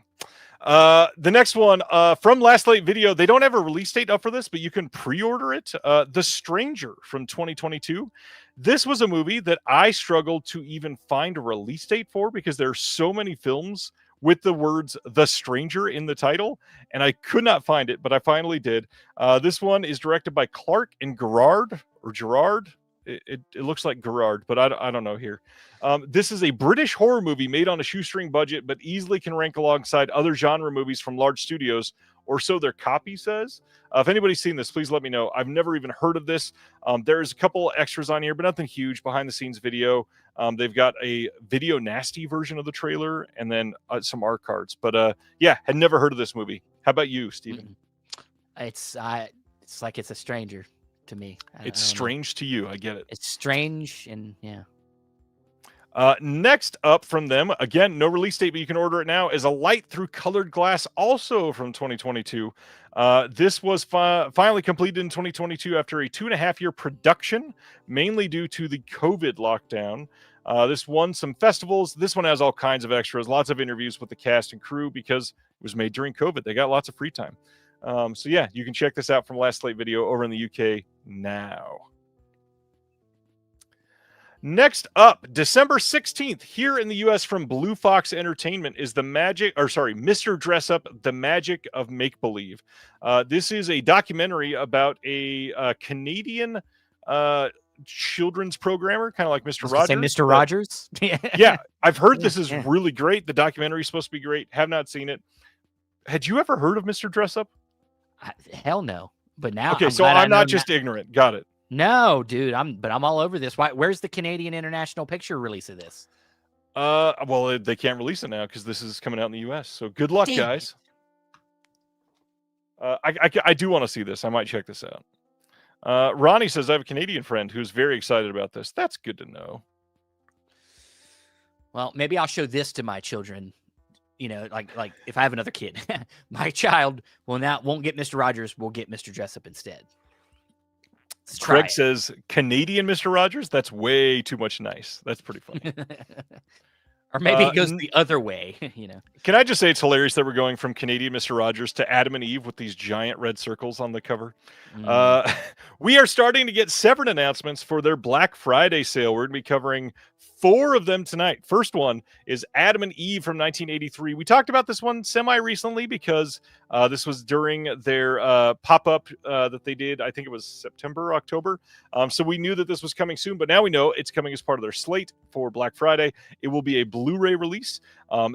The next one from Last Slate Video. They don't have a release date up for this, but you can pre-order it. The Stranger from 2022. This was a movie that I struggled to even find a release date for because there are so many films with the words The Stranger in the title, and I could not find it, but I finally did. This one is directed by Clark and Gerard. It looks like Gerard, but I don't know here. This is a British horror movie made on a shoestring budget, but easily can rank alongside other genre movies from large studios, or so their copy says. If anybody's seen this, please let me know. I've never even heard of this. There's a couple extras on here, but nothing huge. Behind the scenes video. They've got a video nasty version of the trailer and then some art cards. But yeah, had never heard of this movie. How about you, Steven? It's like it's a stranger to me. It's strange to you. I get it. It's strange, and yeah. Next up from them, again, no release date, but you can order it now, is A Light Through Colored Glass, also from 2022. This was finally completed in 2022 after a 2.5-year production, mainly due to the COVID lockdown. This won some festivals. This one has all kinds of extras, lots of interviews with the cast and crew because it was made during COVID. They got lots of free time. So yeah, you can check this out from Last Slate Video over in the UK now. Next up, December 16th, here in the US from Blue Fox Entertainment is Mr. Dress Up, The Magic of Make-Believe. This is a documentary about a Canadian children's programmer, kind of like Mr. Rogers. Say Mr. Rogers? Yeah, I've heard this is really great. The documentary is supposed to be great. Have not seen it. Had you ever heard of Mr. Dress Up? Hell no. But now, okay, so I'm not just ignorant. Got it. No, dude, I'm all over this. Where's the Canadian International Picture release of this? Well, they can't release it now because this is coming out in the US. So good luck, guys. I do want to see this. I might check this out. Ronnie says, I have a Canadian friend who's very excited about this. That's good to know. Well, maybe I'll show this to my children. You know, like if I have another kid, my child won't get Mr. Rogers. Will get Mr. Jessup instead. Craig says Canadian Mr. Rogers. That's way too much nice. That's pretty funny. Or maybe it goes the other way, Can I just say it's hilarious that we're going from Canadian Mr. Rogers to Adam and Eve with these giant red circles on the cover. We are starting to get separate announcements for their Black Friday sale. We're going to be covering 4 of them tonight. First one is Adam and Eve from 1983. We talked about this one semi-recently because this was during their pop-up that they did. I think it was September, October. So we knew that this was coming soon, but now we know it's coming as part of their slate for Black Friday. It will be a Blu-ray release.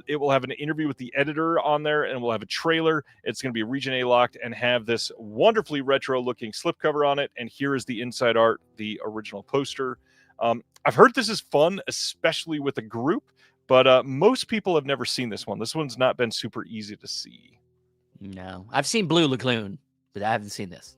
It will have an interview with the editor on there, and we'll have a trailer. It's going to be region A locked and have this wonderfully retro-looking slipcover on it. And here is the inside art, the original poster. I've heard this is fun, especially with a group, but most people have never seen this one. This one's not been super easy to see. No, I've seen Blue Lagoon, but I haven't seen this.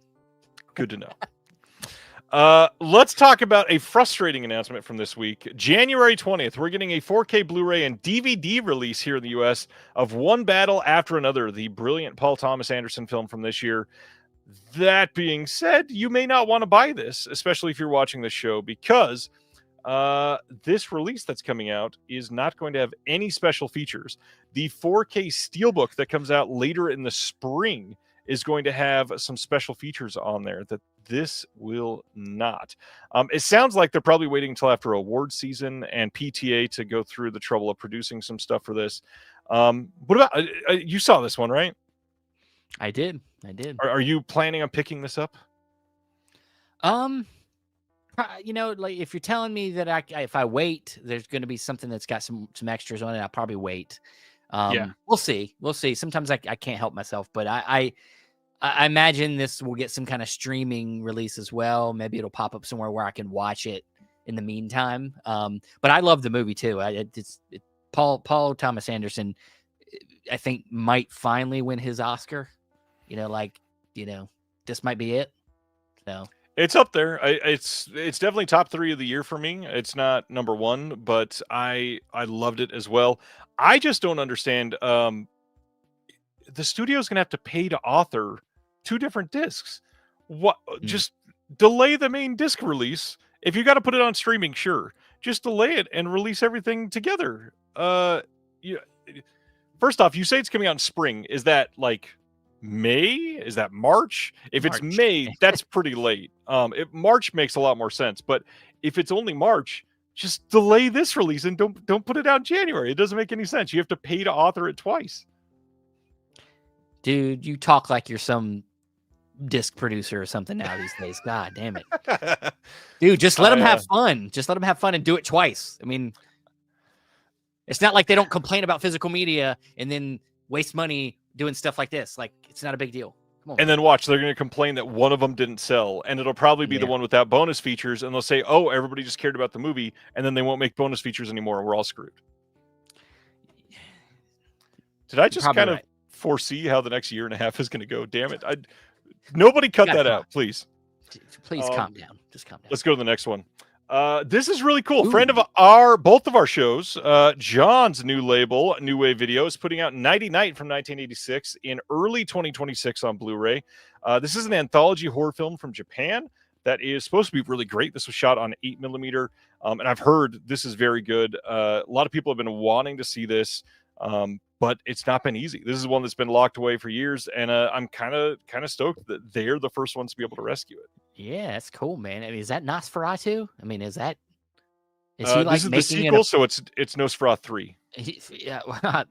Good to know. Let's talk about a frustrating announcement from this week. January 20th, we're getting a 4K Blu-ray and DVD release here in the U.S. of One Battle After Another, the brilliant Paul Thomas Anderson film from this year. That being said, you may not want to buy this, especially if you're watching the show, because this release that's coming out is not going to have any special features. The 4K Steelbook that comes out later in the spring is going to have some special features on there that this will not. It sounds like they're probably waiting until after award season and PTA to go through the trouble of producing some stuff for this. What about you saw this one, right? I did. Are you planning on picking this up? Like if you're telling me that if I wait, there's going to be something that's got some extras on it, I'll probably wait. We'll see. Sometimes I can't help myself, but I imagine this will get some kind of streaming release as well. Maybe it'll pop up somewhere where I can watch it in the meantime. But I love the movie too. Paul Thomas Anderson, I think, might finally win his Oscar. This might be it. So it's up there. It's definitely top 3 of the year for me. It's not number 1, but I loved it as well. I just don't understand. The studio's gonna have to pay to author 2 different discs. What? Just delay the main disc release. If you got to put it on streaming, sure. Just delay it and release everything together. First off, you say it's coming out in spring. Is that like May? Is that March? If it's May, that's pretty late. March makes a lot more sense. But if it's only March, just delay this release and don't put it out in January. It doesn't make any sense. You have to pay to author it twice. Dude, you talk like you're some disc producer or something now these days. God damn it. Dude, just let them have fun. Just let them have fun and do it twice. I mean, it's not like they don't complain about physical media and then waste money doing stuff like this. Like, it's not a big deal. Come on. And then watch, they're going to complain that one of them didn't sell, and it'll probably be the one without bonus features, and they'll say, oh, everybody just cared about the movie, and then they won't make bonus features anymore, and we're all screwed. Did I just kind of foresee how the next year and a half is going to go? Damn it. Nobody cut that out, please. Please calm down. Just calm down. Let's go to the next one. This is really cool. Ooh. Friend of both of our shows, John's new label, New Wave Video, is putting out Nighty Night from 1986 in early 2026 on Blu-ray. This is an anthology horror film from Japan that is supposed to be really great. This was shot on 8mm, and I've heard this is very good. A lot of people have been wanting to see this, but it's not been easy. This is one that's been locked away for years, and I'm kind of stoked that they're the first ones to be able to rescue it. Yeah, that's cool, man. I mean, is that Nosferatu? I mean, is he like this is the sequel, so it's Nosferatu 3. Yeah,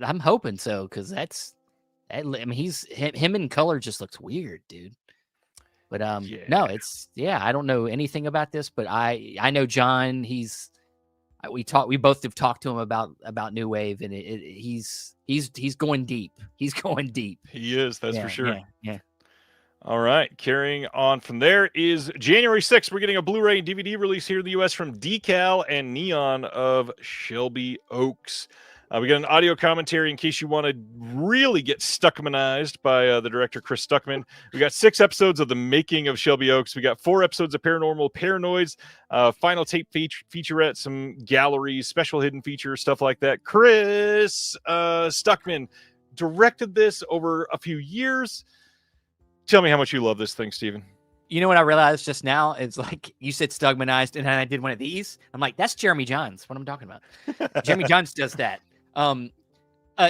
I'm hoping so, because I mean, him in color just looks weird, dude. But no, I don't know anything about this, but I know John. We both have talked to him about New Wave, and he's going deep. He's going deep. He is, that's for sure. Yeah. All right, carrying on from there is January 6th. We're getting a Blu-ray and DVD release here in the U.S. from Decal and Neon of Shelby Oaks. We got an audio commentary in case you want to really get Stuckmanized by the director, Chris Stuckman. We got 6 episodes of The Making of Shelby Oaks. We got 4 episodes of Paranormal Paranoids, final tape featurette, some galleries, special hidden features, stuff like that. Chris Stuckman directed this over a few years. Tell me how much you love this thing, Steven. You know what I realized just now? It's like you said Stugmanized, and then I did one of these. I'm like, that's Jeremy Johns. What I'm talking about. Jeremy Johns does that.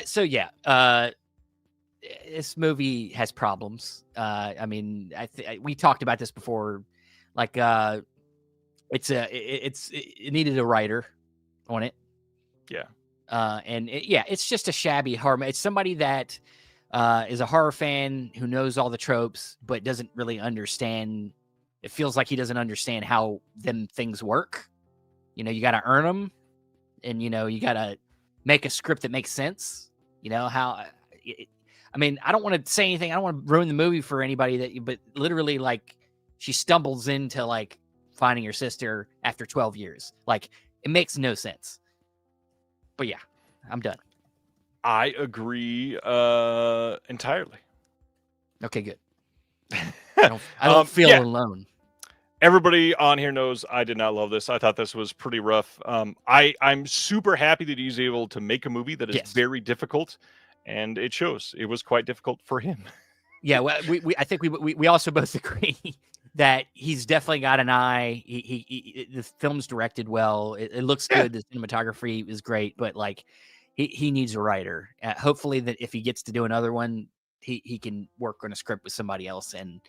So yeah, this movie has problems. I mean, we talked about this before. Like, it needed a writer on it. Yeah. It's just a shabby horror. It's somebody that is a horror fan who knows all the tropes, but doesn't really understand. It feels like he doesn't understand how them things work. You know, you got to earn them, and you know, you got to make a script that makes sense. You know how. I mean, I don't want to say anything. I don't want to ruin the movie for anybody but literally, like, she stumbles into like finding her sister after 12 years. Like, it makes no sense. But yeah, I'm done. I agree entirely. Okay, good. I don't feel alone. Everybody on here knows I did not love this. I thought this was pretty rough. I'm super happy that he's able to make a movie that is very difficult, and it shows. It was quite difficult for him. Yeah, well, I think we also both agree that he's definitely got an eye. The film's directed well. It looks good. The cinematography is great, but like he needs a writer. Hopefully that if he gets to do another one, he can work on a script with somebody else and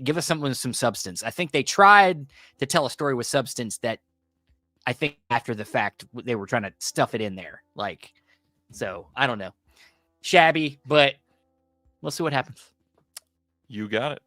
give us something with some substance. I think they tried to tell a story with substance that I think after the fact they were trying to stuff it in there. Like, so I don't know. Shabby, but we'll see what happens. You got it.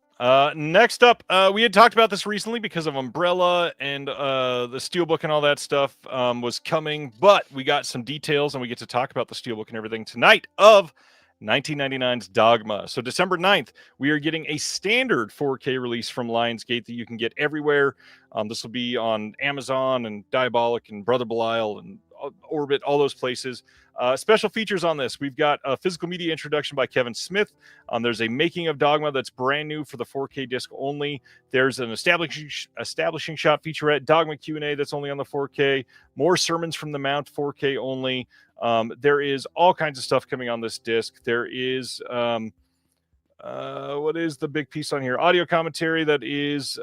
Next up, we had talked about this recently because of Umbrella and the Steelbook and all that stuff was coming, but we got some details and we get to talk about the Steelbook and everything tonight of 1999's Dogma. So December 9th, we are getting a standard 4K release from Lionsgate that you can get everywhere. This will be on Amazon and Diabolic and Brother Belial and Orbit, all those places. Special features on this. We've got a physical media introduction by Kevin Smith. There's a making of Dogma that's brand new for the 4K disc only. There's an establishing shot featurette, Dogma Q&A that's only on the 4K. More Sermons from the Mount, 4K only. There is all kinds of stuff coming on this disc. There is what is the big piece on here? Audio commentary that is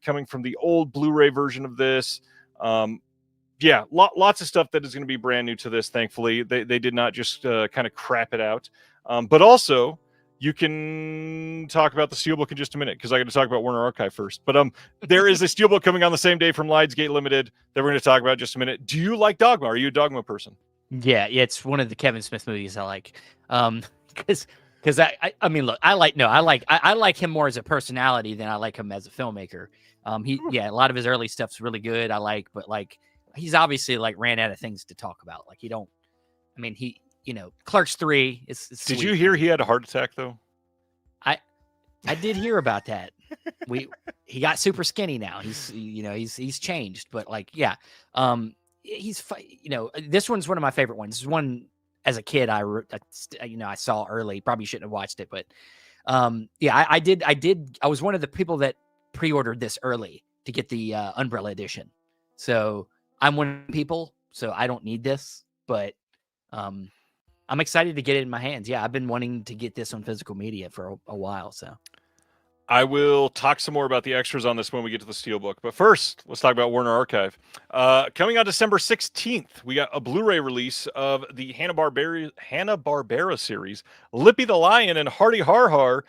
coming from the old Blu-ray version of this. Lots of stuff that is going to be brand new to this. Thankfully, they did not just kind of crap it out. But also, you can talk about the Steelbook in just a minute because I got to talk about Warner Archive first. But there is a Steelbook coming on the same day from Lionsgate Limited that we're going to talk about in just a minute. Do you like Dogma? Are you a Dogma person? Yeah, it's one of the Kevin Smith movies I like. Because I mean, look, I like him more as a personality than I like him as a filmmaker. A lot of his early stuff's really good. But like he's obviously like ran out of things to talk about. Like Clerks 3 is Did you hear he had a heart attack though? I did hear about that. He got super skinny now. He's changed, but like, yeah. This one's one of my favorite ones. This is one as a kid I saw early. Probably shouldn't have watched it, but I did. I was one of the people that pre-ordered this early to get the Umbrella edition. So I'm one of the people. So I don't need this, but I'm excited to get it in my hands. Yeah, I've been wanting to get this on physical media for a while. So I will talk some more about the extras on this when we get to the Steelbook. But first, let's talk about Warner Archive. Coming on December 16th, we got a Blu-ray release of the Hanna-Barbera series, Lippy the Lion and Hardy Har Har.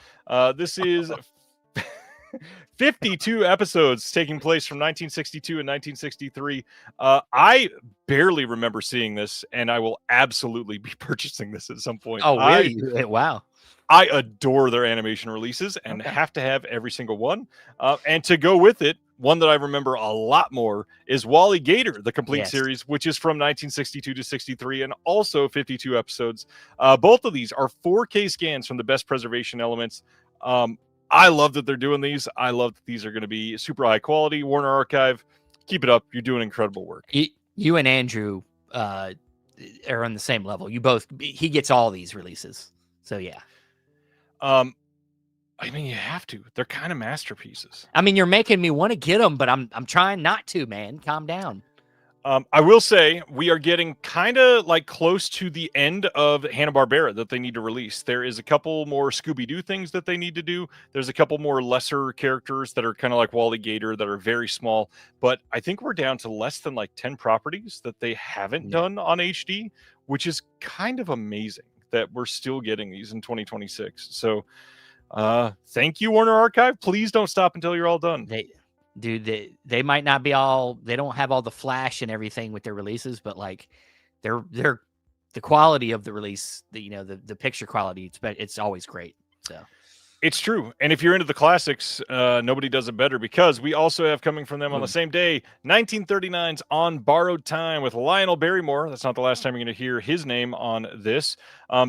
This is 52 episodes taking place from 1962 and 1963. I barely remember seeing this, and I will absolutely be purchasing this at some point. Oh, really? Wow. I adore their animation releases and have to have every single one. And to go with it, one that I remember a lot more is Wally Gator, the complete series, which is from 1962 to 63 and also 52 episodes. Both of these are 4K scans from the best preservation elements. I love that they're doing these. I love that these are going to be super high quality. Warner Archive, keep it up. You're doing incredible work. You and Andrew are on the same level. He gets all these releases. So yeah. I mean, you have to. They're kind of masterpieces. I mean, you're making me want to get them, but I'm trying not to, man. Calm down. I will say we are getting kind of like close to the end of Hanna-Barbera that they need to release. There is a couple more Scooby-Doo things that they need to do. There's a couple more lesser characters that are kind of like Wally Gator that are very small. But I think we're down to less than like 10 properties that they haven't done on HD, which is kind of amazing that we're still getting these in 2026. So thank you, Warner Archive. Please don't stop until you're all done. They might not be all, they don't have all the flash and everything with their releases, but like they're the quality of the release, the picture quality, it's always great. So it's true. And if you're into the classics, nobody does it better, because we also have coming from them on the same day, 1939's On Borrowed Time with Lionel Barrymore. That's not the last time you're going to hear his name on this.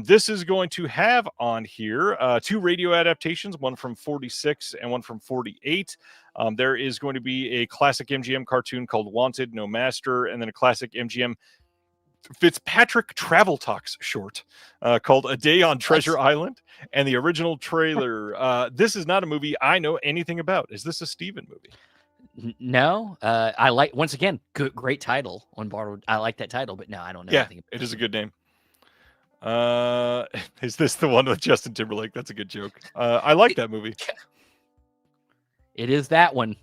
This is going to have on here 2 radio adaptations, one from 46 and one from 48. There is going to be a classic MGM cartoon called Wanted, No Master, and then a classic MGM Fitzpatrick Travel Talks short called A Day on Treasure Island, and the original trailer. This is not a movie I know anything about. Is this a Steven movie? No. I like, once again, great title on Borrowed. I like that title, but no, I don't know anything about it. Is a good name. Is this the one with Justin Timberlake? That's a good joke. I like that movie. It is that one.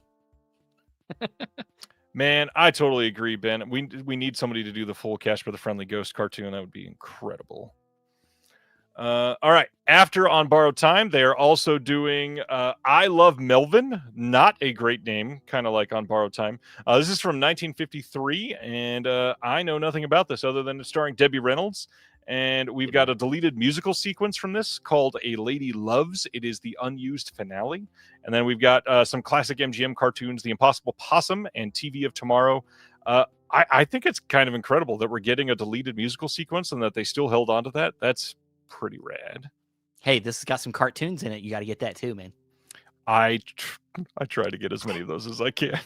Man, I totally agree, Ben. We need somebody to do the full Casper the Friendly Ghost cartoon. That would be incredible. All right. After On Borrowed Time, they are also doing I Love Melvin. Not a great name, kind of like On Borrowed Time. This is from 1953, and I know nothing about this other than it's starring Debbie Reynolds. And we've got a deleted musical sequence from this called A Lady Loves. It is the unused finale. And then we've got some classic MGM cartoons, The Impossible Possum and TV of Tomorrow. I think it's kind of incredible that we're getting a deleted musical sequence and that they still held on to that. That's pretty rad. Hey, this has got some cartoons in it. You got to get that too, man. I try to get as many of those as I can.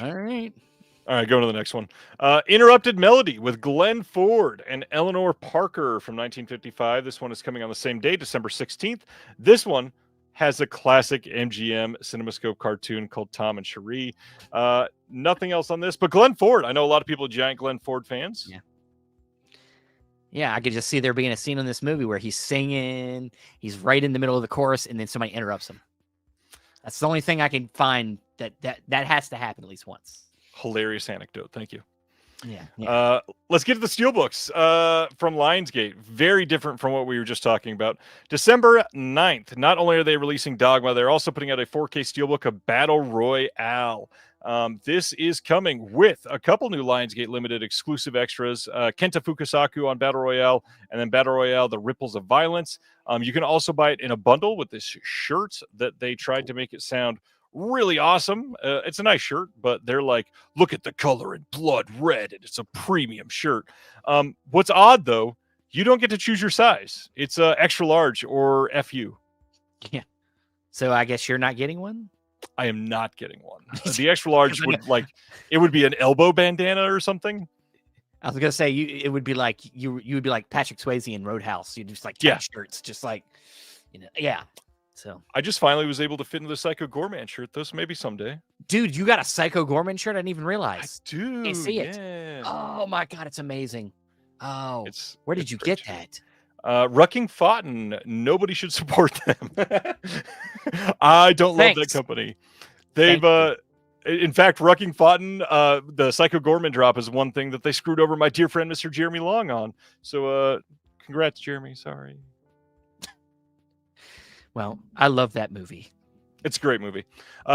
All right. All right, going to the next one. Interrupted Melody with Glenn Ford and Eleanor Parker from 1955. This one is coming on the same day, December 16th. This one has a classic MGM CinemaScope cartoon called Tom and Cherie. Nothing else on this, but Glenn Ford. I know a lot of people are giant Glenn Ford fans. Yeah, I could just see there being a scene in this movie where he's singing, he's right in the middle of the chorus, and then somebody interrupts him. That's the only thing I can find that has to happen at least once. Hilarious anecdote. Thank you. Yeah. Let's get to the steelbooks from Lionsgate. Very different from what we were just talking about. December 9th. Not only are they releasing Dogma, they're also putting out a 4K steelbook of Battle Royale. This is coming with a couple new Lionsgate Limited exclusive extras. Kenta Fukasaku on Battle Royale, and then Battle Royale, The Ripples of Violence. You can also buy it in a bundle with this shirt that they tried to make it sound really awesome. It's a nice shirt, but they're like, look at the color in blood red, and it's a premium shirt. What's odd, though, you don't get to choose your size. It's extra large or FU. Yeah. So I guess you're not getting one? I am not getting one. The extra large would it would be an elbow bandana or something. I was gonna say it would be like you would be like Patrick Swayze in Roadhouse. You'd just like 10 shirts, just like yeah. So I just finally was able to fit into the Psycho Gorman shirt, though, so maybe someday. Dude, you got a Psycho Gorman shirt? I didn't even realize. I do. Can't see it. Yeah. Oh my god, it's amazing. Oh, where did you great get shirt. that? Rucking Fountain. Nobody should support them. I don't love that company. They've in fact, Rucking Fountain, the Psycho Gorman drop is one thing that they screwed over my dear friend Mr. Jeremy Long on. So congrats, Jeremy. Sorry. Well, I love that movie. It's a great movie.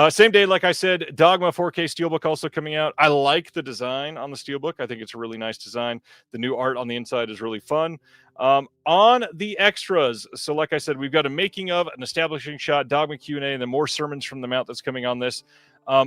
Same day, like I said, Dogma 4K Steelbook also coming out. I like the design on the Steelbook. I think it's a really nice design. The new art on the inside is really fun. On the extras, so like I said, we've got a making of, an establishing shot, Dogma Q&A, and then more sermons from the Mount that's coming on this.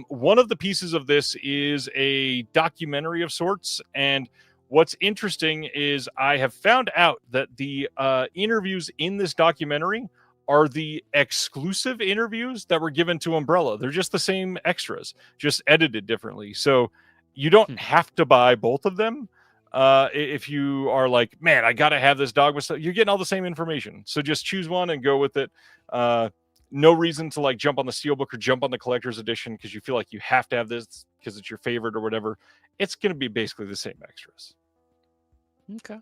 One of the pieces of this is a documentary of sorts, and what's interesting is I have found out that the interviews in this documentary are the exclusive interviews that were given to Umbrella. They're just the same extras, just edited differently. So you don't have to buy both of them. If you are like, man, I got to have this Dogma stuff, you're getting all the same information. So just choose one and go with it. no reason to like jump on the Steelbook or jump on the collector's edition because you feel like you have to have this because it's your favorite or whatever. It's going to be basically the same extras. Okay.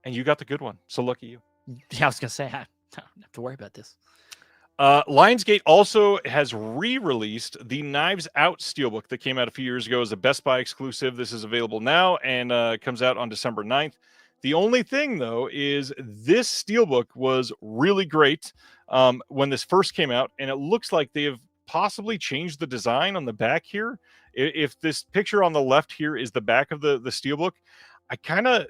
And you got the good one. So lucky you. Yeah, I was gonna say I don't have to worry about this. Lionsgate also has re-released the Knives Out Steelbook that came out a few years ago as a Best Buy exclusive. This is available now and comes out on December 9th. The only thing, though, is this Steelbook was really great when this first came out, and it looks like they have possibly changed the design on the back here. If this picture on the left here is the back of the Steelbook, I kind of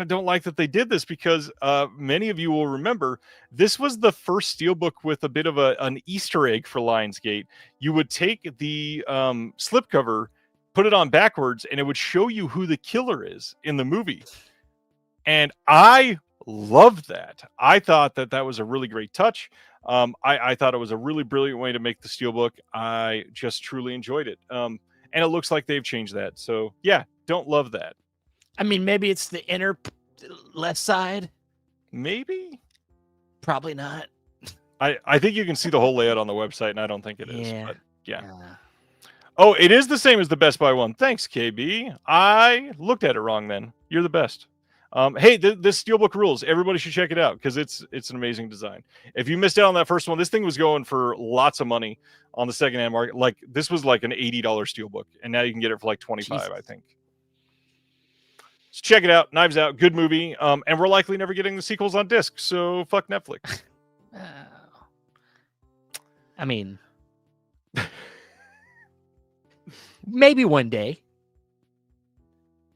don't like that they did this because many of you will remember this was the first Steelbook with a bit of an Easter egg for Lionsgate. You would take the slipcover, put it on backwards, and it would show you who the killer is in the movie. And I loved that. I thought that was a really great touch. I thought it was a really brilliant way to make the Steelbook. I just truly enjoyed it. And it looks like they've changed that. So, yeah, don't love that. I mean, maybe it's the inner left side. Maybe. Probably not. I think you can see the whole layout on the website, and I don't think it is. Yeah. But yeah. Oh, it is the same as the Best Buy one. Thanks, KB. I looked at it wrong then. You're the best. Hey, this Steelbook rules. Everybody should check it out because it's an amazing design. If you missed out on that first one, this thing was going for lots of money on the secondhand market. Like this was like an $80 Steelbook, and now you can get it for like $25, Jesus. I think. So check it out. Knives Out, good movie. And we're likely never getting the sequels on disc, so fuck Netflix. I mean, maybe one day.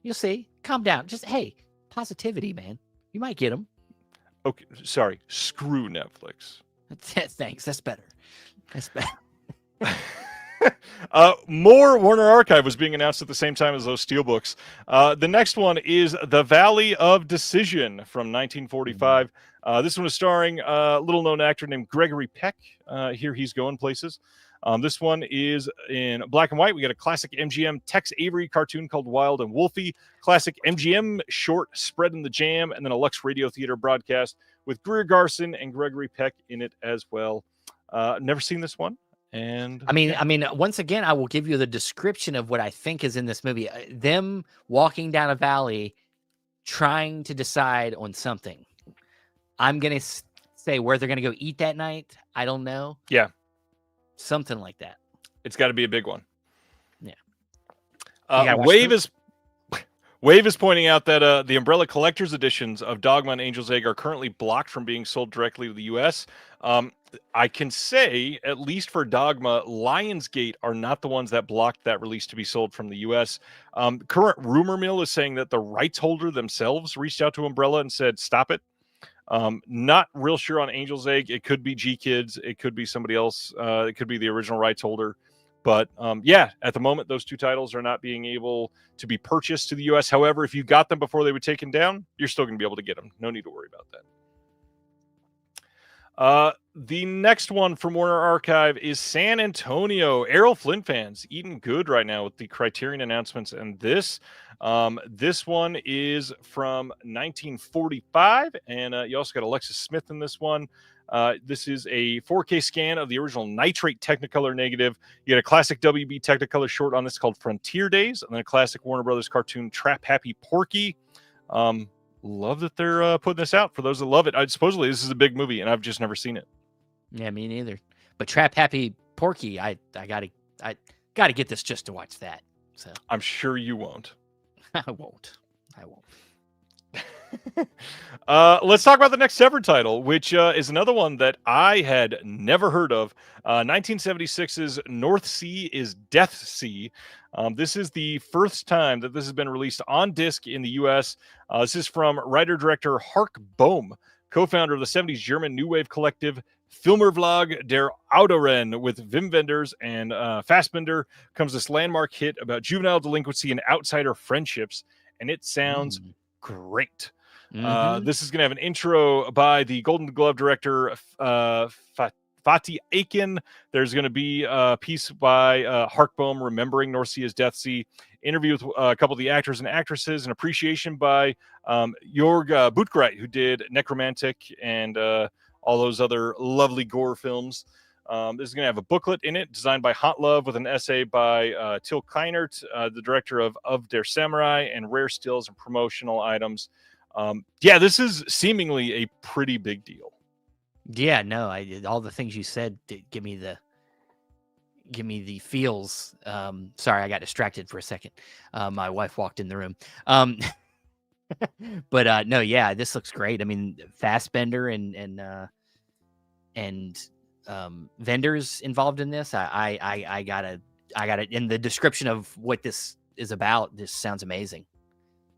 You'll see. Calm down. Just hey. Positivity, man. You might get them. Okay, sorry. Screw Netflix. Thanks. That's better. That's better. More Warner Archive was being announced at the same time as those Steelbooks. The next one is The Valley of Decision from 1945. This one is starring a little-known actor named Gregory Peck. Here he's going places. This one is in black and white. We got a classic MGM Tex Avery cartoon called Wild and Wolfie, classic MGM short Spread in the Jam, and then a Lux Radio Theater broadcast with Greer Garson and Gregory Peck in it as well. Never seen this one. And I mean, once again, I will give you the description of what I think is in this movie. Them walking down a valley, trying to decide on something. I'm going to say where they're going to go eat that night. I don't know. Yeah. Something like that. It's got to be a big one. Yeah. Wave is pointing out that the Umbrella Collector's editions of Dogma and Angel's Egg are currently blocked from being sold directly to the U.S. I can say, at least for Dogma, Lionsgate are not the ones that blocked that release to be sold from the U.S. Current rumor mill is saying that the rights holder themselves reached out to Umbrella and said, stop it. Not real sure on Angel's Egg. It could be G-Kids. It could be somebody else. It could be the original rights holder. But yeah, at the moment, those two titles are not being able to be purchased to the U.S. However, if you got them before they were taken down, you're still going to be able to get them. No need to worry about that. The next one from Warner Archive is San Antonio. Errol Flynn fans eating good right now with the Criterion announcements. And this one is from 1945. And you also got Alexis Smith in this one. This is a 4K scan of the original Nitrate Technicolor negative. You get a classic WB Technicolor short on this called Frontier Days, and then a classic Warner Brothers cartoon Trap Happy Porky. Love that they're putting this out for those that love it. Supposedly this is a big movie, and I've just never seen it. Yeah, me neither. But Trap Happy Porky, I gotta get this just to watch that. So I'm sure you won't. I won't. Let's talk about the next Severed title, which is another one that I had never heard of. 1976's North Sea is Death Sea. This is the first time that this has been released on disc in the U.S. This is from writer-director Hark Bohm, co-founder of the 70s German New Wave collective Filmervlog der Autoren. With Wim Wenders and Fassbinder comes this landmark hit about juvenile delinquency and outsider friendships, and it sounds great. This is going to have an intro by the Golden Glove director Fatih Akin. There's going to be a piece by Hark Bohm remembering North Sea as Death Sea, interview with a couple of the actors and actresses, and appreciation by Jorg Boutgreit, who did Necromantic and all those other lovely gore films. This is going to have a booklet in it designed by Hot Love with an essay by Till Kleinert, the director of Der Samurai, and rare stills and promotional items. This is seemingly a pretty big deal. Yeah, no, all the things you said give me the feels. Sorry, I got distracted for a second. My wife walked in the room. But no, yeah, this looks great. I mean, Fassbender and vendors involved in this. I got it in the description of what this is about. This sounds amazing.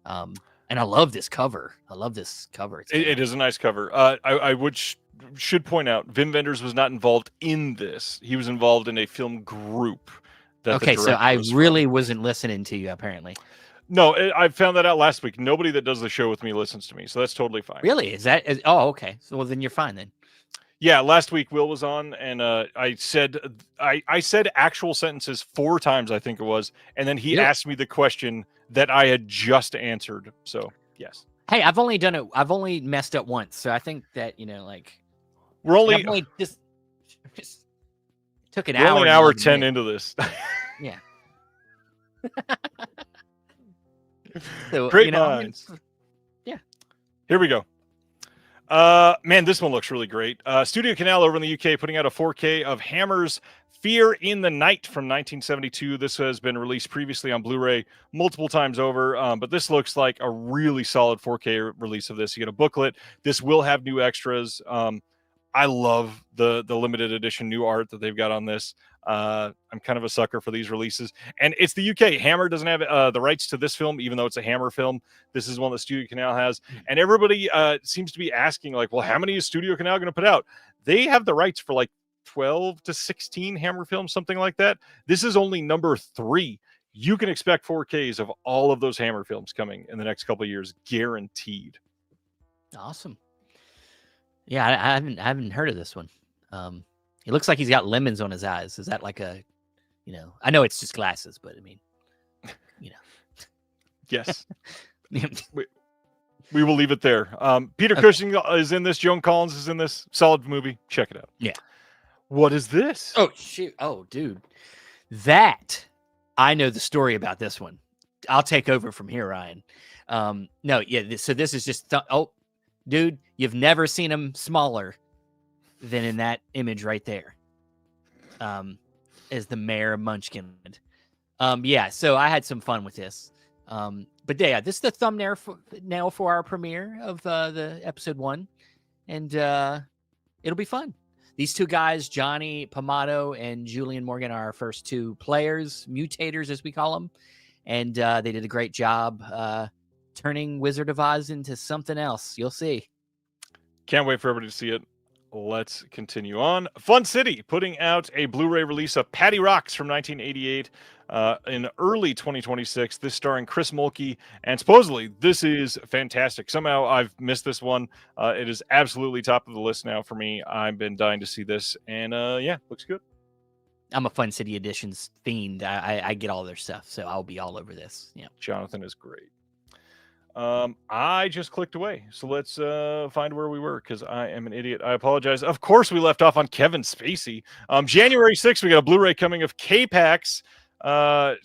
And I love this cover. It is a nice cover. I should point out, Wim Wenders was not involved in this. He was involved in a film group. Okay, so I really wasn't listening to you, apparently. No, I found that out last week. Nobody that does the show with me listens to me, so that's totally fine. Really? Oh, okay. So well, then you're fine then. Yeah, last week Will was on, and I said actual sentences 4 times, I think it was, and then he asked me the question that I had just answered. So yes. Hey, I've only messed up once, so I think that we're only just took an we're hour. Only an hour 10 into this. Yeah. So, Great minds. Yeah. Here we go. Man, this one looks really great. Studio Canal over in the UK putting out a 4K of Hammer's Fear in the Night from 1972. This has been released previously on Blu-ray multiple times over, but this looks like a really solid 4K release of this. You get a booklet. This will have new extras. I love the limited edition new art that they've got on this. I'm kind of a sucker for these releases, and it's the UK. Hammer doesn't have the rights to this film, even though it's a Hammer film. This is one that Studio Canal has, and everybody seems to be asking, well, how many is Studio Canal going to put out? They have the rights for 12 to 16 Hammer films, something like that. This is only number 3. You can expect 4Ks of all of those Hammer films coming in the next couple of years, guaranteed. Awesome. Yeah, I haven't heard of this one. It looks like he's got lemons on his eyes. Is that I know it's just glasses, but I mean, Yes. We will leave it there. Peter Cushing is in this. Joan Collins is in this. Solid movie. Check it out. Yeah. What is this? Oh, shoot. Oh, dude. I know the story about this one. I'll take over from here, Ryan. No, yeah. So this is just, dude, you've never seen him smaller than in that image right there. As the mayor of Munchkin. Yeah, so I had some fun with this. But yeah, this is the thumbnail for our premiere of the episode 1. And it'll be fun. These 2 guys, Johnny Pomato and Julian Morgan, are our first 2 players, mutators as we call them. And they did a great job turning Wizard of Oz into something else. You'll see. Can't wait for everybody to see it. Let's continue on. Fun City putting out a Blu-ray release of Patty Rocks from 1988 in early 2026. This starring Chris Mulkey, and supposedly this is fantastic. Somehow I've missed this one. It is absolutely top of the list now for me. I've been dying to see this, and looks good. I'm a Fun City Editions fiend. I get all their stuff, so I'll be all over this. Yeah, Jonathan is great. I just clicked away, so let's find where we were, because I am an idiot. I apologize. Of course, we left off on Kevin Spacey. January 6th, we got a Blu-ray coming of K-Pax.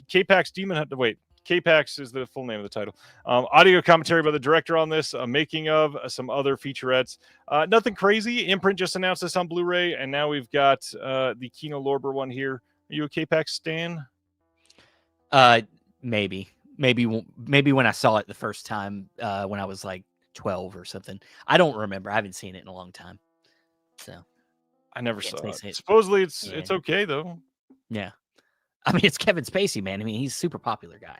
K-Pax Demon Hunter. Wait, K-Pax is the full name of the title. Audio commentary by the director on this, making of some other featurettes. Nothing crazy. Imprint just announced this on Blu-ray, and now we've got the Kino Lorber one here. Are you a K-Pax stan? Maybe when I saw it the first time when I was 12 or something. I don't remember. I haven't seen it in a long time. So I never saw it. Supposedly it's okay though. Yeah. I mean, it's Kevin Spacey, man. I mean, he's a super popular guy.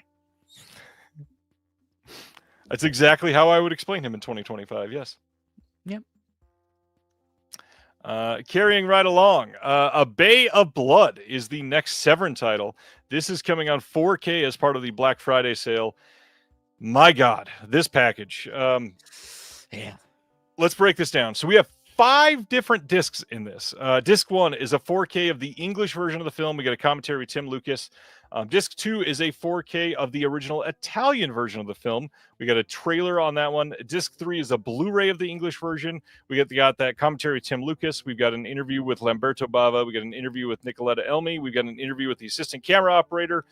That's exactly how I would explain him in 2025. Yes. Yep. Carrying right along, A Bay of Blood is the next Severin title. This is coming on 4K as part of the Black Friday sale. My God, this package. Yeah. Let's break this down. So we have 5 different discs in this. Disc 1 is a 4K of the English version of the film. We got a commentary with Tim Lucas. Disc 2 is a 4K of the original Italian version of the film. We got a trailer on that one. Disc 3 is a Blu-ray of the English version. We got that commentary with Tim Lucas. We've got an interview with Lamberto Bava. We got an interview with Nicoletta Elmi. We've got an interview with the assistant camera operator.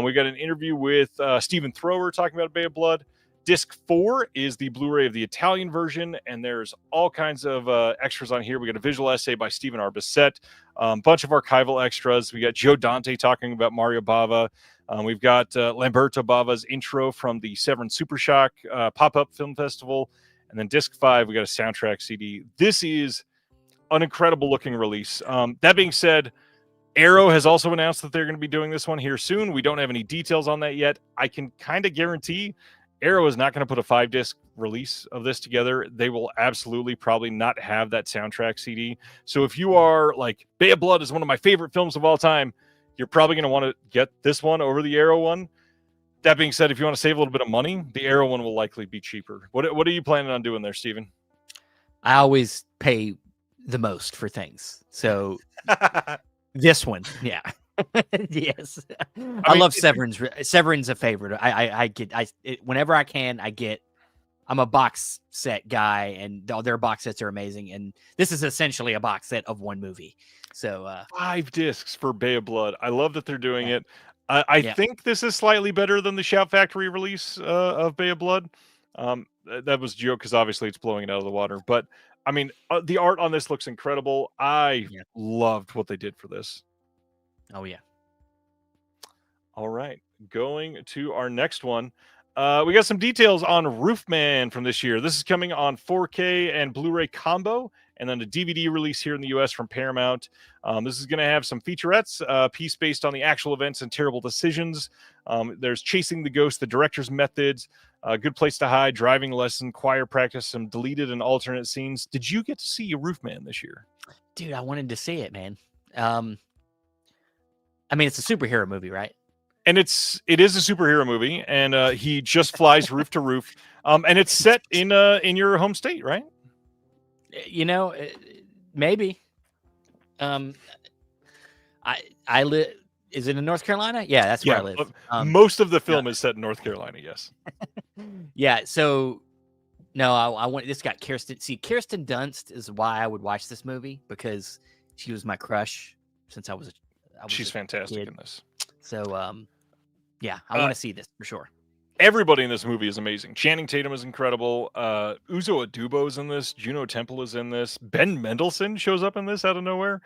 We got an interview with Stephen Thrower talking about Bay of Blood. Disc 4 is the Blu-ray of the Italian version, and there's all kinds of extras on here. We got a visual essay by Stephen Arbisset, bunch of archival extras. We got Joe Dante talking about Mario Bava. We've got Lamberto Bava's intro from the Severn Super Shock pop-up film festival. And then Disc 5, we got a soundtrack CD. This is an incredible looking release. That being said, Arrow has also announced that they're going to be doing this one here soon. We don't have any details on that yet. I can kind of guarantee Arrow is not going to put a 5-disc release of this together. They will absolutely probably not have that soundtrack CD. So if you are like, Bay of Blood is one of my favorite films of all time, you're probably going to want to get this one over the Arrow one. That being said, if you want to save a little bit of money, the Arrow one will likely be cheaper. What are you planning on doing there, Steven? I always pay the most for things. So this one, yeah. Yes, I love Severn's. Severn's a favorite. I get whenever I can. I'm a box set guy, and all their box sets are amazing. And this is essentially a box set of one movie. So 5 discs for Bay of Blood. I love that they're doing it. I think this is slightly better than the Shout Factory release of Bay of Blood. That was a joke because obviously it's blowing it out of the water. But I mean, the art on this looks incredible. I loved what they did for this. Oh, yeah. All right. Going to our next one. We got some details on Roofman from this year. This is coming on 4K and Blu-ray combo, and then a DVD release here in the U.S. from Paramount. This is going to have some featurettes, piece based on the actual events and terrible decisions. There's Chasing the Ghost, the director's methods, a good place to hide, driving lesson, choir practice, some deleted and alternate scenes. Did you get to see Roofman this year? Dude, I wanted to see it, man. I mean, it's a superhero movie, right? And it is a superhero movie, and he just flies roof to roof. And it's set in your home state, right? You know, maybe. I live. Is it in North Carolina? Yeah, that's where I live. Most of the film is set in North Carolina. Yes. Yeah. So, no, I want this got Kirsten. See, Kirsten Dunst is why I would watch this movie, because she was my crush since I was She's fantastic in this. So, yeah, I want to see this for sure. Everybody in this movie is amazing. Channing Tatum is incredible. Uzo Aduba is in this. Juno Temple is in this. Ben Mendelsohn shows up in this out of nowhere.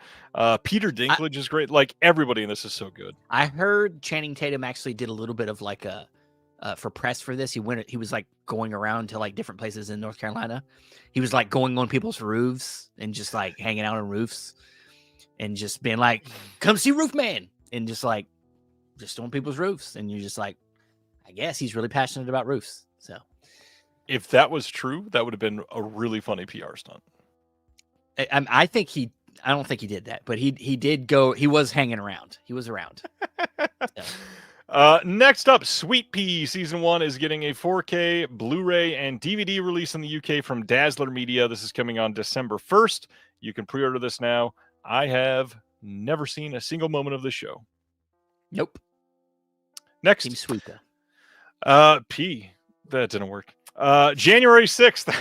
Peter Dinklage is great. Like, everybody in this is so good. I heard Channing Tatum actually did a little bit of like for press for this. He was like going around to like different places in North Carolina. He was like going on people's roofs and just like hanging out on roofs and just being like, come see Roofman, and just on people's roofs. And you're just like, I guess he's really passionate about roofs. So if that was true, that would have been a really funny PR stunt. I don't think he did that, but he did go. He was hanging around. He was around. So. Next up, Sweet Pea Season 1 is getting a 4K Blu-ray and DVD release in the UK from Dazzler Media. This is coming on December 1st. You can pre-order this now. I have never seen a single moment of this show. Nope. Next. Team Sweet. P. That didn't work. January 6th.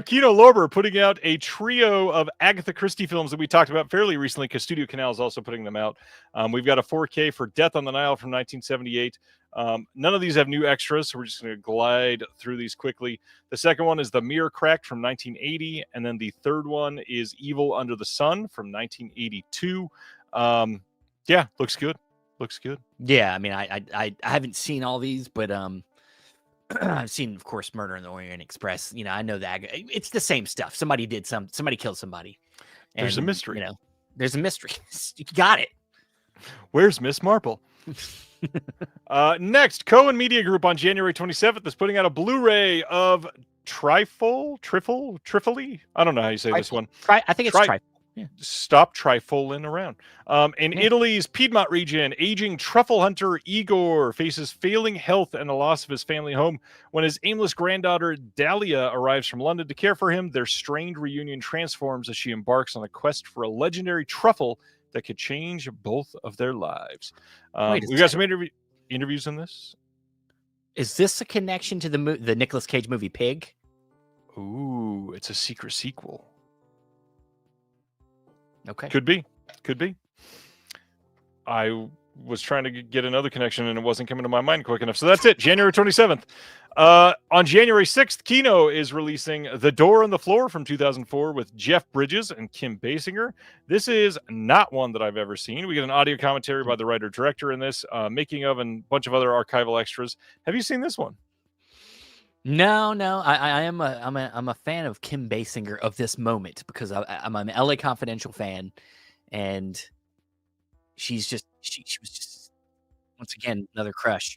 Kino Lorber putting out a trio of Agatha Christie films that we talked about fairly recently, because Studio Canal is also putting them out. We've got a 4K for Death on the Nile from 1978. None of these have new extras, so we're just going to glide through these quickly. The second one is The Mirror Cracked from 1980, and then the third one is Evil Under the Sun from 1982. Yeah, looks good. Looks good. Yeah, I mean, I haven't seen all these, but I've seen, of course, Murder in the Orient Express. You know, I know that it's the same stuff. Somebody killed somebody. And, there's a mystery. You know, there's a mystery. You got it. Where's Miss Marple? Next, Cohen Media Group on January 27th is putting out a Blu-ray of Trifoli. I don't know how you say this one. I think it's Trifle. Yeah. Stop trifling around. In Italy's Piedmont region, aging truffle hunter Igor faces failing health and the loss of his family home. When his aimless granddaughter Dahlia arrives from London to care for him, their strained reunion transforms as she embarks on a quest for a legendary truffle that could change both of their lives. Wait a We've got some interviews in this. Is this a connection to the Nicolas Cage movie Pig? Ooh, it's a secret sequel. Okay. Could be. I was trying to get another connection and it wasn't coming to my mind quick enough. So that's it. January 27th. On January 6th, Kino is releasing The Door on the Floor from 2004 with Jeff Bridges and Kim Basinger. This is not one that I've ever seen. We get an audio commentary by the writer-director in this, making of, and a bunch of other archival extras. Have you seen this one? No. I'm a fan of Kim Basinger of this moment because I'm an LA Confidential fan, and she was just once again another crush.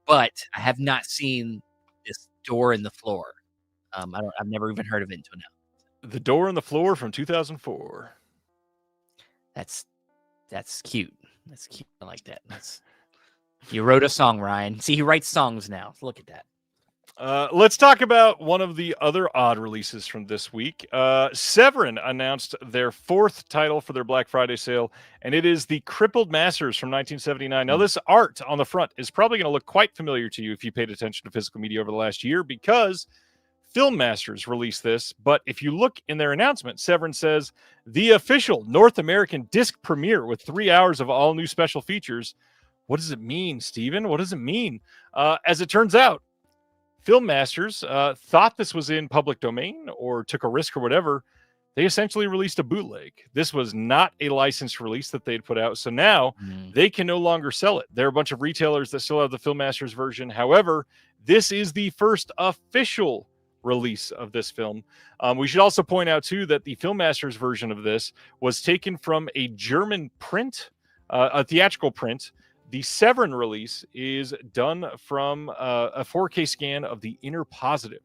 But I have not seen this Door in the Floor. I've never even heard of it until now. The Door on the Floor from 2004. That's cute. That's cute. I like that. You wrote a song, Ryan. See, he writes songs now. Look at that. Let's talk about one of the other odd releases from this week. Severin announced their fourth title for their Black Friday sale, and it is the Crippled Masters from 1979. Now, this art on the front is probably going to look quite familiar to you if you paid attention to physical media over the last year, because Film Masters released this. But if you look in their announcement, Severin says, the official North American disc premiere with 3 hours of all new special features. What does it mean, Steven? What does it mean? As it turns out, Film Masters thought this was in public domain or took a risk or whatever. They essentially released a bootleg. This was not a licensed release that they'd put out. So now they can no longer sell it. There are a bunch of retailers that still have the Film Masters version. However, this is the first official release of this film. We should also point out, too, that the Film Masters version of this was taken from a German print, a theatrical print. The Severin release is done from a 4K scan of the Inner Positive.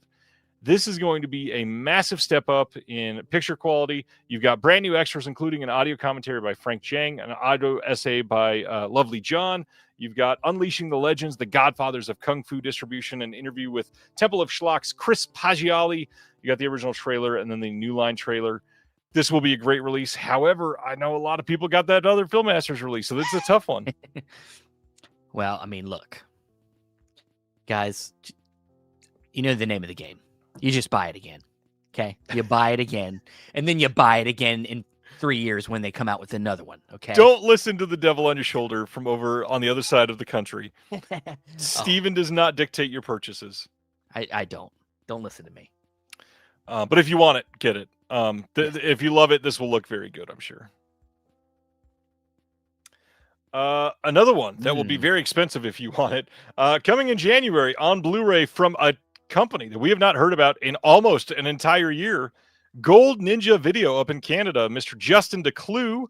This is going to be a massive step up in picture quality. You've got brand new extras, including an audio commentary by Frank Chang, an audio essay by Lovely John. You've got Unleashing the Legends, the Godfathers of Kung Fu Distribution, an interview with Temple of Schlock's Chris Paggiali. You got the original trailer and then the New Line trailer. This will be a great release. However, I know a lot of people got that other Film Masters release, so this is a tough one. Well, I mean, look, guys, you know the name of the game. You just buy it again, okay? You buy it again, and then you buy it again in 3 years when they come out with another one, okay? Don't listen to the devil on your shoulder from over on the other side of the country. Steven does not dictate your purchases. I don't. Don't listen to me. But if you want it, get it. If you love it, this will look very good, I'm sure. Another one that will be very expensive if you want it. Coming in January on Blu-ray from a company that we have not heard about in almost an entire year. Gold Ninja Video up in Canada. Mr. Justin DeClue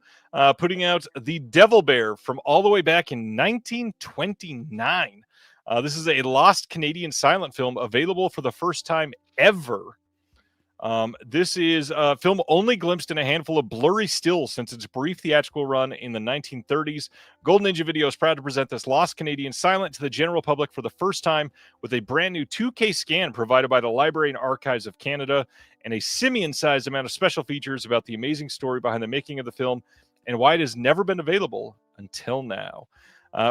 putting out The Devil Bear from all the way back in 1929. This is a lost Canadian silent film available for the first time ever. This is a film only glimpsed in a handful of blurry stills since its brief theatrical run in the 1930s. Golden Ninja Video is proud to present this lost Canadian silent to the general public for the first time with a brand new 2K scan provided by the Library and Archives of Canada and a simian-sized amount of special features about the amazing story behind the making of the film and why it has never been available until now.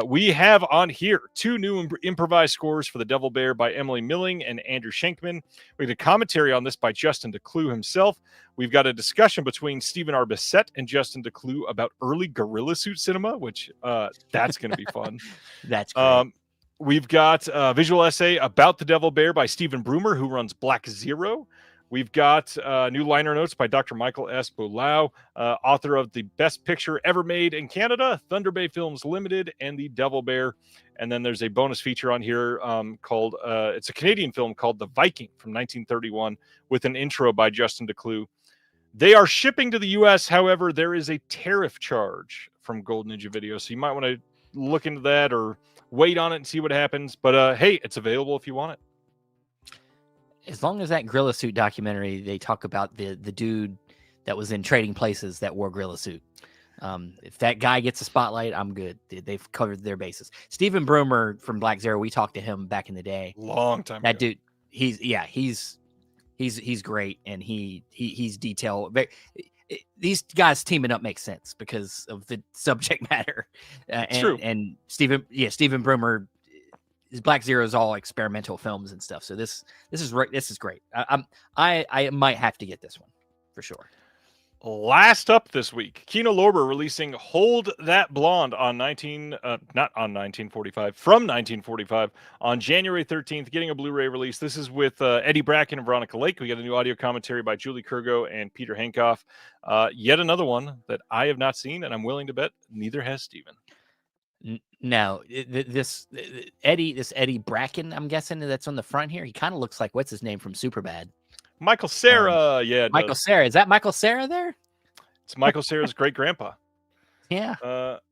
We have on here two new improvised scores for The Devil Bear by Emily Milling and Andrew Schenkman. We had a commentary on this by Justin DeClue himself. We've got a discussion between Stephen R. Bissett and Justin DeClue about early Gorilla Suit cinema, which that's going to be fun. That's great. We've got a visual essay about The Devil Bear by Stephen Broomer, who runs Black Zero. We've got new liner notes by Dr. Michael S. Bolau, author of the best picture ever made in Canada, Thunder Bay Films Limited, and The Devil Bear. And then there's a bonus feature on here called, it's a Canadian film called The Viking from 1931 with an intro by Justin DeClue. They are shipping to the U.S. However, there is a tariff charge from Gold Ninja Video. So you might want to look into that or wait on it and see what happens. But hey, it's available if you want it. As long as that Gorilla Suit documentary, they talk about the dude that was in Trading Places that wore Gorilla Suit. If that guy gets a spotlight, I'm good. They've covered their bases. Stephen Broomer from Black Zero, we talked to him back in the day. Long time that ago. Dude, he's great, and he's detailed. these guys teaming up makes sense because of the subject matter. True. And Steven Brummer, his Black Zero is all experimental films and stuff. So this is great. I might have to get this one for sure. Last up this week, Kino Lorber releasing Hold That Blonde on not on 1945, from 1945 on January 13th, getting a Blu-ray release. This is with Eddie Bracken and Veronica Lake. We got a new audio commentary by Julie Kurgo and Peter Henkoff. Yet another one that I have not seen, and I'm willing to bet neither has Steven. No, this Eddie Bracken, I'm guessing that's on the front here. He kind of looks like, what's his name from Superbad? Michael Cera, Michael Cera. Is that Michael Cera there? It's Michael Cera's great grandpa. Yeah.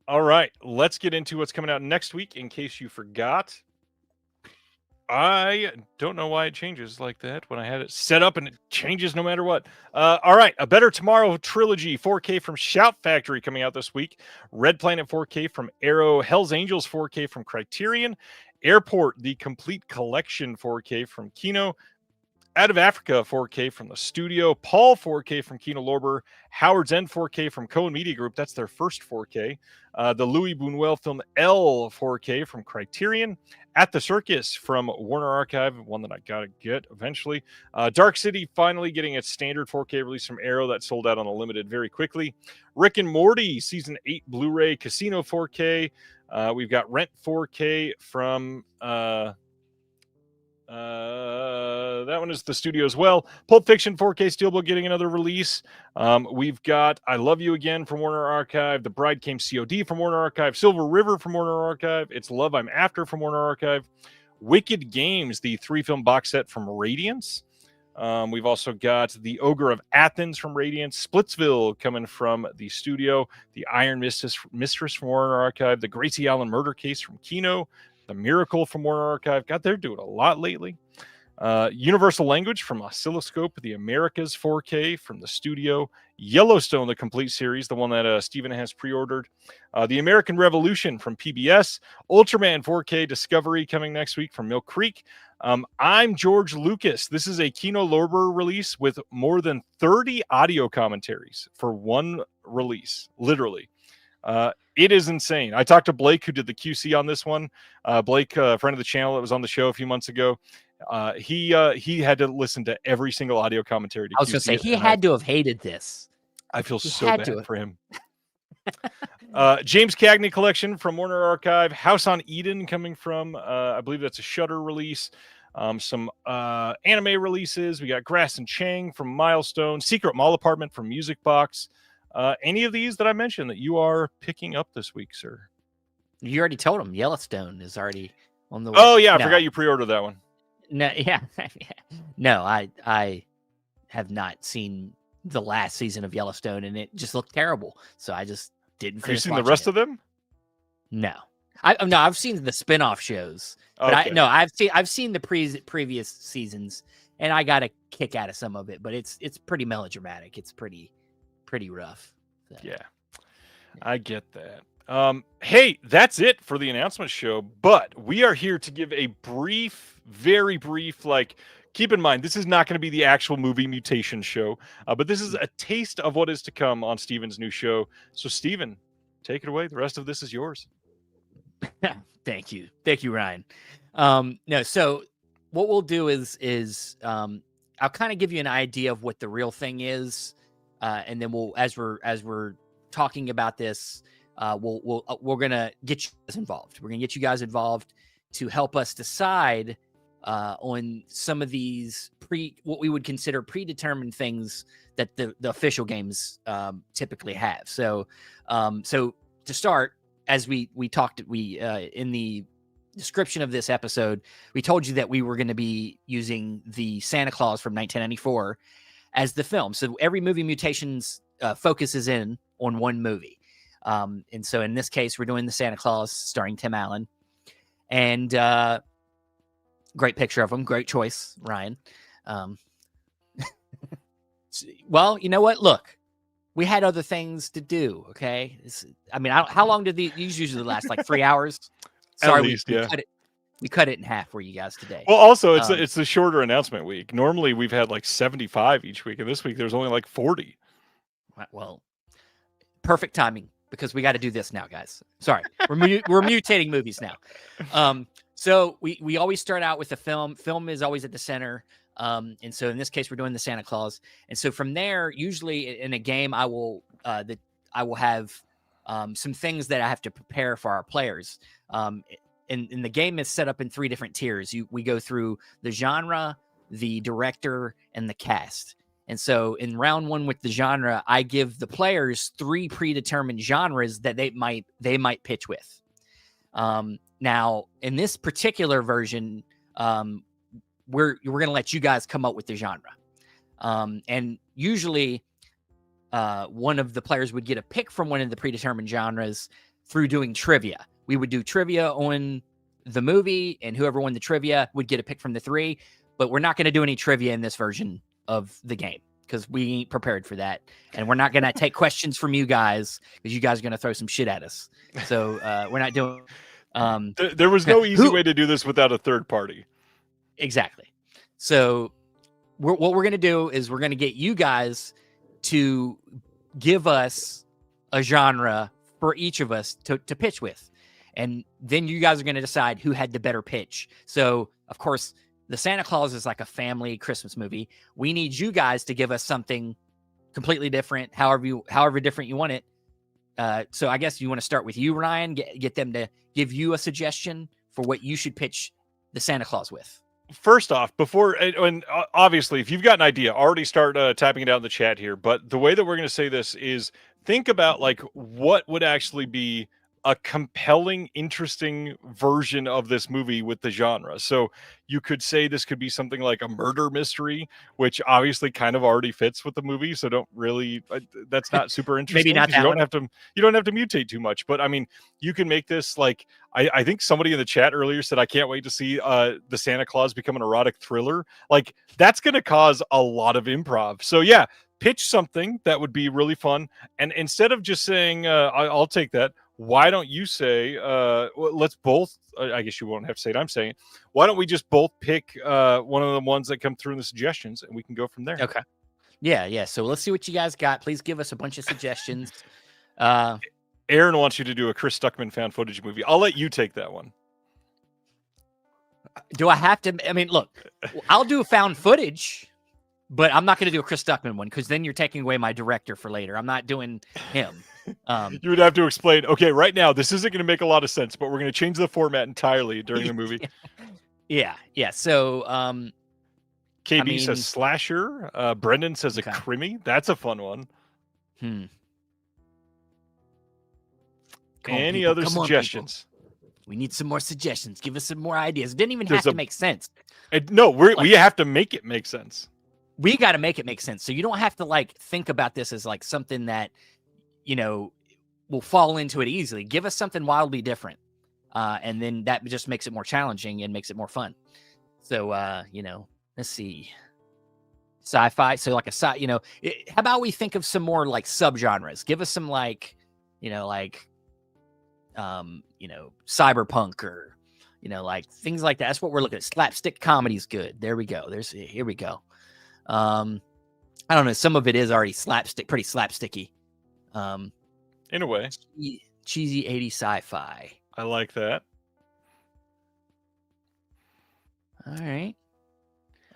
All right, let's get into what's coming out next week. In case you forgot, I don't know why it changes like that when I had it set up, and it changes no matter what. All right, A Better Tomorrow trilogy 4K from Shout Factory coming out this week. Red Planet 4K from Arrow. Hell's Angels 4K from Criterion. Airport, the complete collection 4K from Kino. Out of Africa 4K from the studio. Paul 4K from Kino Lorber. Howard's End 4K from Cohen Media Group. That's their first 4K. The Louis Buñuel film L 4K from Criterion. At the Circus from Warner Archive, one that I gotta get eventually. Dark City finally getting its standard 4K release from Arrow that sold out on a limited very quickly. Rick and Morty season 8 Blu-ray. Casino 4K. We've got Rent 4K from that one is the studio as well. Pulp Fiction 4K Steelbook getting another release. We've got I Love You Again from Warner Archive. The Bride Came COD from Warner Archive. Silver River from Warner Archive. It's Love I'm After from Warner Archive. Wicked Games, the 3-film box set from Radiance. We've also got The Ogre of Athens from Radiance. Splitsville coming from the studio. The Iron Mistress from Warner Archive. The Gracie Allen Murder Case from Kino. The Miracle from Warner Archive. God, they're doing a lot lately. Universal Language from Oscilloscope. The Americas 4K from the studio. Yellowstone, the complete series, the one that Steven has pre-ordered. The American Revolution from PBS. Ultraman 4K Discovery coming next week from Mill Creek. I'm George Lucas. This is a Kino Lorber release with more than 30 audio commentaries for one release, literally. It is insane. I talked to Blake, who did the QC on this one. Blake, a friend of the channel that was on the show a few months ago. He had to listen to every single audio commentary. I was going to say, he had to have hated this. I feel so bad for him. James Cagney collection from Warner Archive. House on Eden coming from, I believe that's a Shudder release. Some anime releases. We got Grass and Chang from Milestone. Secret Mall Apartment from Music Box. Any of these that I mentioned that you are picking up this week, sir? You already told him Yellowstone is already on the way. Oh, yeah. I forgot you pre-ordered that one. No, yeah. No, I have not seen the last season of Yellowstone, and it just looked terrible. So I just didn't finish. Have you seen the rest of them? No. I've seen the spin-off shows. But okay. I've seen the previous seasons, and I got a kick out of some of it, but it's pretty melodramatic. It's pretty rough. So. Yeah, I get that. Hey, that's it for the announcement show, but we are here to give a brief, very brief, keep in mind, this is not going to be the actual Movie Mutations show, but this is a taste of what is to come on Steven's new show. So Steven, take it away. The rest of this is yours. Thank you, Ryan. So what we'll do is I'll kind of give you an idea of what the real thing is. And then we'll, as we're talking about this, we're gonna get you guys involved. We're gonna get you guys involved to help us decide on some of these what we would consider predetermined things that the official games typically have. So to start, as we talked, in the description of this episode, we told you that we were going to be using the Santa Claus from 1994 as the film. So every Movie Mutations focuses in on one movie. And so in this case, we're doing the Santa Claus starring Tim Allen. And great picture of him. Great choice, Ryan. Well, you know what? Look, we had other things to do, okay? How long did these usually last? Like 3 hours? Sorry, At least, yeah. We cut it in half for you guys today. Well, also, it's the shorter announcement week. Normally, we've had 75 each week, and this week there's only 40. Well, perfect timing because we got to do this now, guys. Sorry, we're mutating movies now. So we always start out with the film. Film is always at the center. And so in this case, we're doing the Santa Claus. And so from there, usually in a game, I will have some things that I have to prepare for our players. And the game is set up in 3 different tiers. We go through the genre, the director, and the cast. And so in round 1 with the genre, I give the players 3 predetermined genres that they might pitch with. Now in this particular version, we're going to let you guys come up with the genre. And usually one of the players would get a pick from one of the predetermined genres through doing trivia. We would do trivia on the movie, and whoever won the trivia would get a pick from the 3. But we're not going to do any trivia in this version of the game because we ain't prepared for that. And we're not going to take questions from you guys because you guys are going to throw some shit at us. So we're not doing... there was no easy way to do this without a third party. Exactly. So what we're going to do is we're going to get you guys to give us a genre for each of us to pitch with. And then you guys are going to decide who had the better pitch. So, of course, the Santa Claus is like a family Christmas movie. We need you guys to give us something completely different, however different you want it. So I guess you want to start with you, Ryan, get them to give you a suggestion for what you should pitch the Santa Claus with. First off, and obviously, if you've got an idea, already start tapping it out in the chat here. But the way that we're going to say this is think about like what would actually be a compelling, interesting version of this movie with the genre. So you could say this could be something like a murder mystery, which obviously kind of already fits with the movie. So don't really, that's not super interesting. Maybe not that you don't have to mutate too much, but I mean, you can make this like, I think somebody in the chat earlier said, I can't wait to see the Santa Claus become an erotic thriller. Like that's going to cause a lot of improv. So yeah, pitch something that would be really fun. And instead of just saying, I'll take that, why don't you say, let's both, I guess you won't have to say it, I'm saying, why don't we just both pick one of the ones that come through in the suggestions and we can go from there. Okay. Yeah. So let's see what you guys got. Please give us a bunch of suggestions. Aaron wants you to do a Chris Stuckman found footage movie. I'll let you take that one. Do I have to? I mean, look, I'll do a found footage, but I'm not going to do a Chris Stuckman one because then you're taking away my director for later. I'm not doing him. You would have to explain, okay, right now, this isn't going to make a lot of sense, but we're going to change the format entirely during the movie. Yeah. So, KB says slasher. Brendan says a crimi. That's a fun one. Any other suggestions? We need some more suggestions. Give us some more ideas. It didn't even have to make sense. No, we have to make it make sense. We got to make it make sense. So you don't have to like think about this as like something that, you know, will fall into it easily. Give us something wildly different. And then that just makes it more challenging and makes it more fun. So, let's see. Sci-fi. So like how about we think of some more like subgenres? Give us some cyberpunk or, like things like that. That's what we're looking at. Slapstick comedy is good. There we go. Here we go. I don't know. Some of it is already pretty slapsticky. In a way. Cheesy 80s sci-fi. I like that. All right.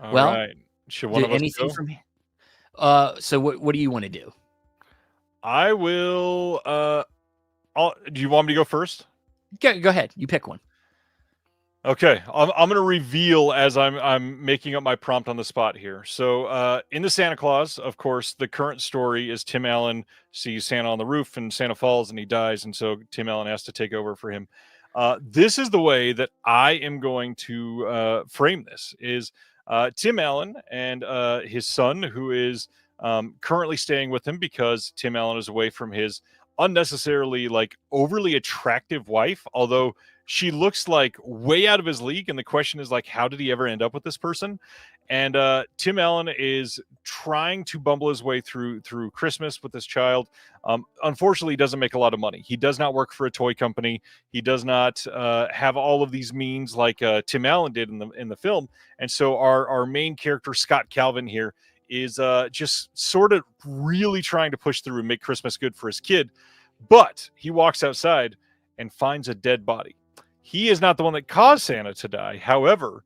All right. Should one of us go? From here? So what do you want to do? I will. Do you want me to go first? Go ahead. You pick one. Okay, I'm going to reveal as I'm making up my prompt on the spot here. So in the Santa Claus, of course, the current story is Tim Allen sees Santa on the roof and Santa falls and he dies. And so Tim Allen has to take over for him. This is the way that I am going to frame this is Tim Allen and his son, who is currently staying with him because Tim Allen is away from his unnecessarily like overly attractive wife, although she looks like way out of his league. And the question is like, how did he ever end up with this person? And Tim Allen is trying to bumble his way through Christmas with this child. Unfortunately, he doesn't make a lot of money. He does not work for a toy company. He does not have all of these means like Tim Allen did in the film. And so our main character, Scott Calvin here, is just sort of really trying to push through and make Christmas good for his kid. But he walks outside and finds a dead body. He is not the one that caused Santa to die. However,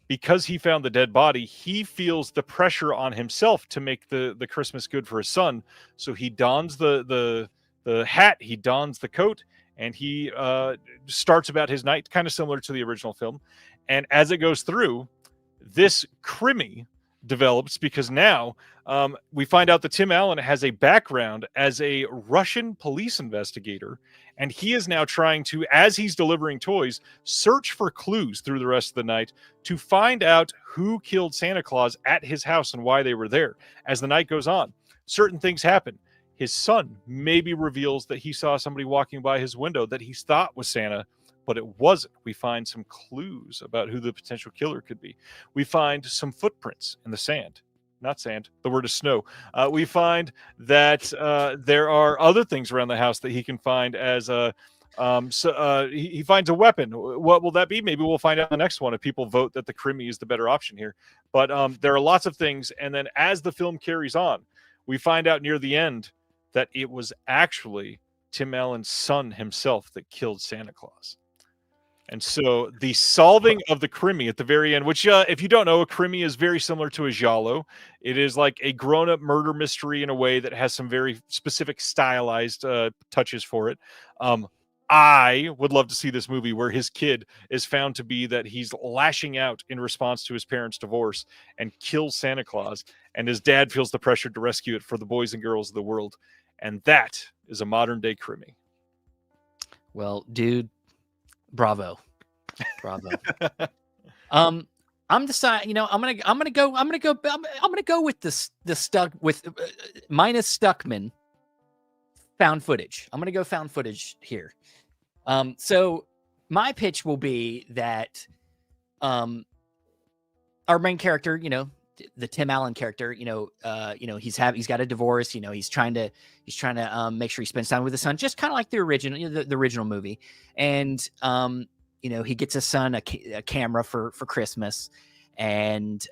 because he found the dead body, he feels the pressure on himself to make the Christmas good for his son. So he dons the hat, he dons the coat, and he starts about his night, kind of similar to the original film. And as it goes through, this Crimmy develops because now we find out that Tim Allen has a background as a Russian police investigator, and he is now trying to, as he's delivering toys, search for clues through the rest of the night to find out who killed Santa Claus at his house and why they were there. As the night goes on, certain things happen. His son maybe reveals that he saw somebody walking by his window that he thought was Santa, but it wasn't. We find some clues about who the potential killer could be. We find some footprints in the sand. Not sand, the word is snow. We find that there are other things around the house that he can find as he finds a weapon. What will that be? Maybe we'll find out in the next one if people vote that the Crimmy is the better option here. But there are lots of things. And then as the film carries on, we find out near the end that it was actually Tim Allen's son himself that killed Santa Claus. And so the solving of the Crimmy at the very end, which if you don't know, a Crimmy is very similar to a giallo. It is like a grown-up murder mystery in a way that has some very specific stylized touches for it. I would love to see this movie where his kid is found to be that he's lashing out in response to his parents' divorce and kills Santa Claus, and his dad feels the pressure to rescue it for the boys and girls of the world. And that is a modern-day Crimmy. Well, dude, bravo. I'm deciding, I'm gonna go with the stuck with minus Stuckman found footage. I'm gonna go found footage here. So my pitch will be that our main character, the Tim Allen character, he's got a divorce, he's trying to make sure he spends time with his son, just kind of like the original, the original movie. And he gets his son a camera for Christmas, and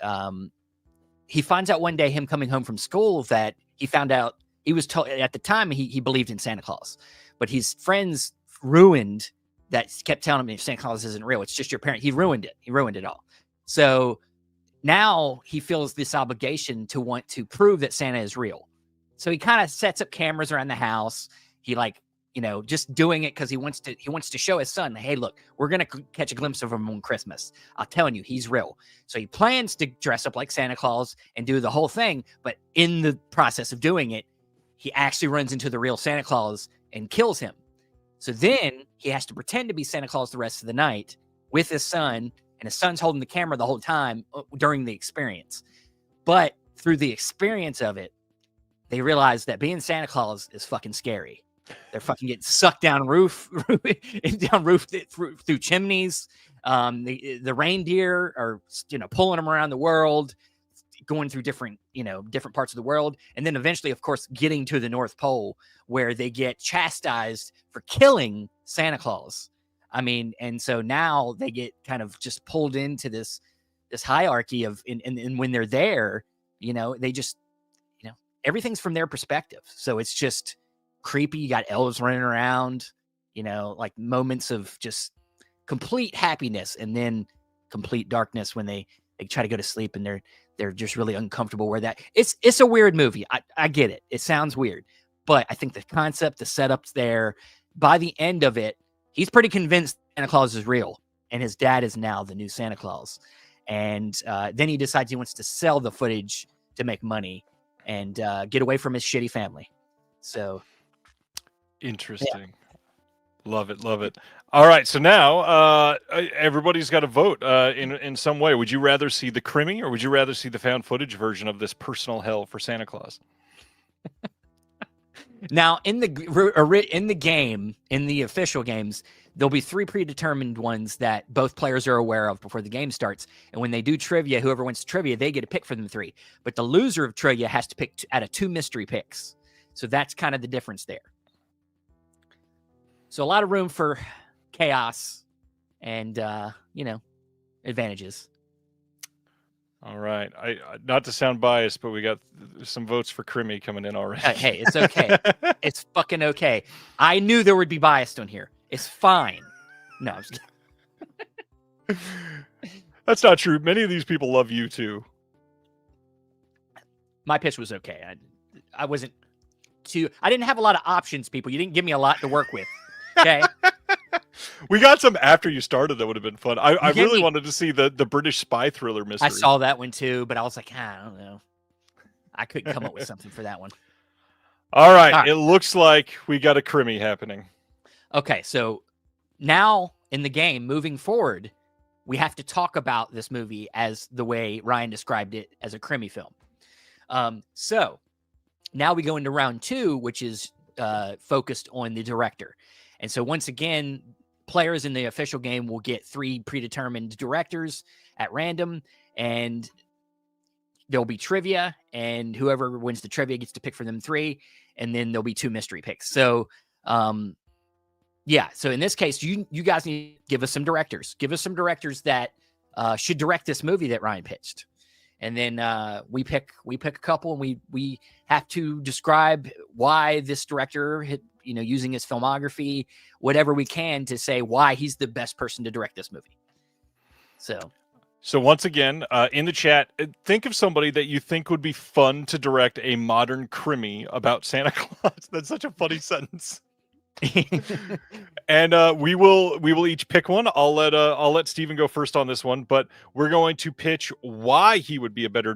he finds out one day, him coming home from school, that he found out, he was told at the time he believed in Santa Claus, but his friends ruined that, kept telling him Santa Claus isn't real, it's just your parent. He ruined it all. So now he feels this obligation to want to prove that Santa is real. So he kind of sets up cameras around the house. He just doing it because he wants to show his son, hey, look, we're going to catch a glimpse of him on Christmas. I'm telling you, he's real. So he plans to dress up like Santa Claus and do the whole thing. But in the process of doing it, he actually runs into the real Santa Claus and kills him. So then he has to pretend to be Santa Claus the rest of the night with his son, and his son's holding the camera the whole time during the experience. But through the experience of it, they realize that being Santa Claus is fucking scary. They're fucking getting sucked down through chimneys. The reindeer are, pulling them around the world, going through different parts of the world. And then eventually, of course, getting to the North Pole, where they get chastised for killing Santa Claus. And so now they get kind of just pulled into this hierarchy of, and when they're there, they just, everything's from their perspective. So it's just creepy. You got elves running around, like moments of just complete happiness, and then complete darkness when they try to go to sleep and they're just really uncomfortable where that it's a weird movie. I get it. It sounds weird, but I think the concept, the setup's there. By the end of it, he's pretty convinced Santa Claus is real, and his dad is now the new Santa Claus. And then he decides he wants to sell the footage to make money and get away from his shitty family. So interesting. Yeah. Love it. All right, so now everybody's got to vote in some way. Would you rather see the Crimmy, or would you rather see the found footage version of this personal hell for Santa Claus? Now, in the game, in the official games, there'll be 3 predetermined ones that both players are aware of before the game starts. And when they do trivia, whoever wins trivia, they get to pick from the 3. But the loser of trivia has to pick out of 2 mystery picks. So that's kind of the difference there. So a lot of room for chaos and, advantages. All right. I not to sound biased, but we got some votes for Crimmy coming in already. Hey, it's okay. It's fucking okay. I knew there would be bias on here. It's fine. No, I'm just kidding. That's not true. Many of these people love you too. My pitch was okay. I wasn't too. I didn't have a lot of options, people. You didn't give me a lot to work with. Okay. We got some after you started that would have been fun. I gave really me- wanted to see the British spy thriller mystery. I saw that one too, but I was like, I don't know. I couldn't come up with something for that one. All right. All right. It looks like we got a Crimmy happening. Okay, so now in the game, moving forward, we have to talk about this movie as the way Ryan described it, as a Crimmy film. So now we go into round 2, which is focused on the director. And so once again, players in the official game will get 3 predetermined directors at random, and there'll be trivia, and whoever wins the trivia gets to pick for them 3, and then there'll be 2 mystery picks. So, yeah. So in this case, you guys need to give us some directors. Give us some directors that should direct this movie that Ryan pitched, and then we pick a couple, and we have to describe why this director, using his filmography, whatever we can, to say why he's the best person to direct this movie. So once again, in the chat, think of somebody that you think would be fun to direct a modern Crimmy about Santa Claus. That's such a funny sentence. And we will each pick one. I'll let Steven go first on this one, but we're going to pitch why he would be a better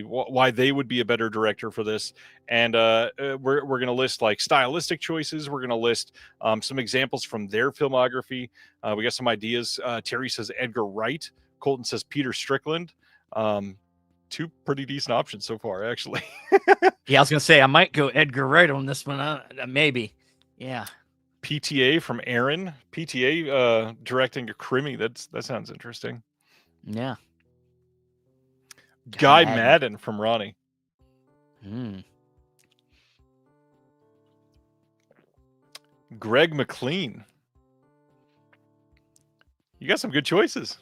why they would be a better director for this. And we're going to list like stylistic choices. We're going to list some examples from their filmography. We got some ideas. Terry says Edgar Wright. Colton says Peter Strickland. 2 pretty decent options so far, actually. yeah, I was gonna say I might go Edgar Wright on this one. Maybe. Yeah. PTA from Aaron. PTA directing a Crimmy. That sounds interesting. Yeah. Guy Madden from Ronnie. Greg McLean. You got some good choices.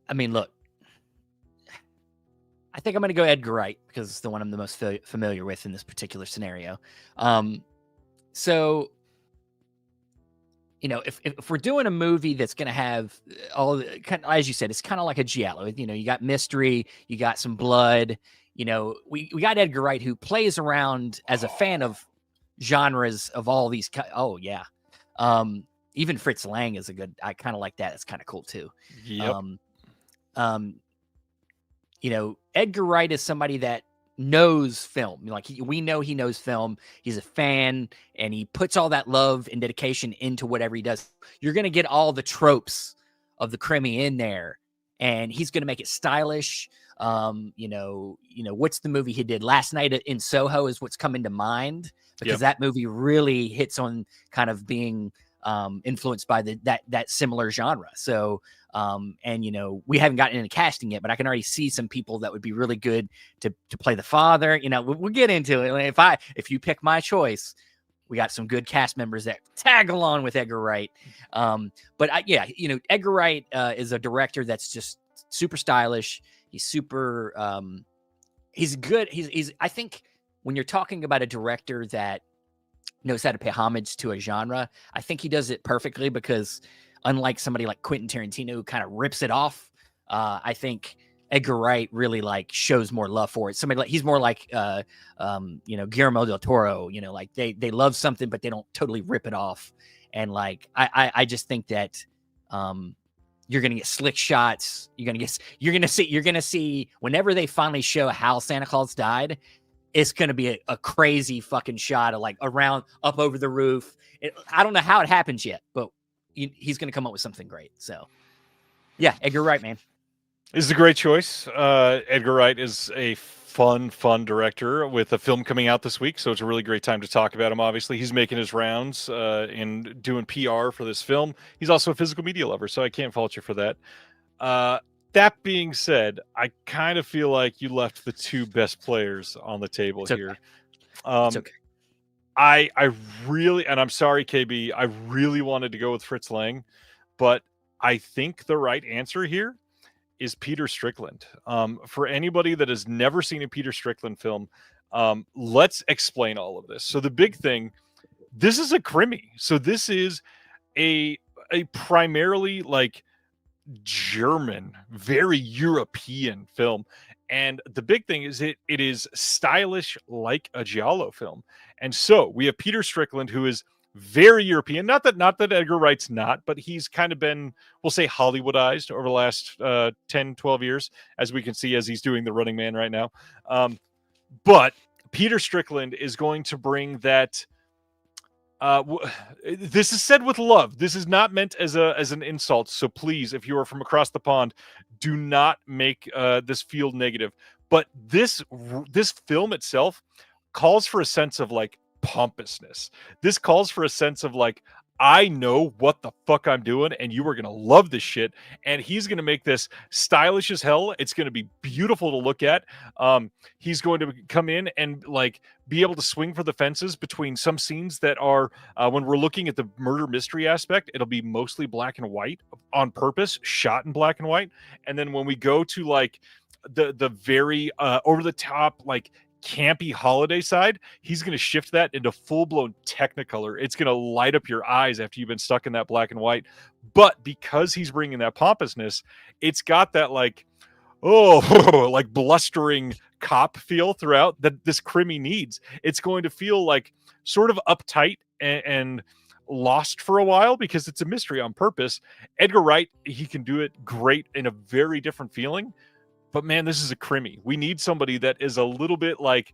I mean, look, I think I'm going to go Edgar Wright because it's the one I'm the most familiar with in this particular scenario. So, if we're doing a movie that's going to have all, as you said, it's kind of like a giallo. You got mystery, you got some blood. We got Edgar Wright, who plays around as a fan of genres of all these. Oh yeah, even Fritz Lang is a good. I kind of like that. It's kind of cool too. Yep. Edgar Wright is somebody that knows film. Like we know he knows film. He's a fan, and he puts all that love and dedication into whatever he does. You're going to get all the tropes of the Crimmy in there, and he's going to make it stylish. What's the movie he did last night in Soho is what's coming to mind, because that movie really hits on kind of being influenced by that similar genre. So, we haven't gotten into casting yet, but I can already see some people that would be really good to play the father. We'll get into it. If you pick my choice, we got some good cast members that tag along with Edgar Wright. Edgar Wright is a director that's just super stylish. He's super, he's good. I think when you're talking about a director that knows how to pay homage to a genre, I think he does it perfectly, because unlike somebody like Quentin Tarantino, who kind of rips it off, I think Edgar Wright really shows more love for it. Somebody he's more like Guillermo del Toro. Like they love something, but they don't totally rip it off. And I just think that you're gonna get slick shots. You're gonna see whenever they finally show how Santa Claus died, it's gonna be a crazy fucking shot of around up over the roof. I don't know how it happens yet, but he's going to come up with something great. So, yeah, Edgar Wright, man. This is a great choice. Edgar Wright is a fun director with a film coming out this week, so it's a really great time to talk about him. Obviously, he's making his rounds in doing PR for this film. He's also a physical media lover, so I can't fault you for that. That being said, I kind of feel like you left the 2 best players on the table here. It's okay. I really, and I'm sorry, KB, I really wanted to go with Fritz Lang, but I think the right answer here is Peter Strickland. For anybody that has never seen a Peter Strickland film, let's explain all of this. So the big thing, this is a krimi. So this is a primarily like German, very European film. And the big thing is it is stylish like a giallo film. And so we have Peter Strickland, who is very European. Not that Edgar Wright's not, but he's kind of been, we'll say, Hollywoodized over the last 10, 12 years, as we can see as he's doing The Running Man right now. But Peter Strickland is going to bring that. This is said with love. This is not meant as an insult. So please, if you are from across the pond, do not make this feel negative. But this film itself calls for a sense of like pompousness. This calls for a sense of like, I know what the fuck I'm doing, and you are going to love this shit. And he's going to make this stylish as hell. It's going to be beautiful to look at. He's going to come in and like be able to swing for the fences between some scenes that are, when we're looking at the murder mystery aspect, it'll be mostly black and white on purpose, shot in black and white. And then when we go to like the very over the top, like campy holiday side, he's going to shift that into full-blown Technicolor. It's going to light up your eyes after you've been stuck in that black and white. But because he's bringing that pompousness, it's got that like, like blustering cop feel throughout that this krimi needs. It's going to feel like sort of uptight and lost for a while because it's a mystery on purpose. Edgar Wright, he can do it great in a very different feeling. But man, this is a krimi. We need somebody that is a little bit like,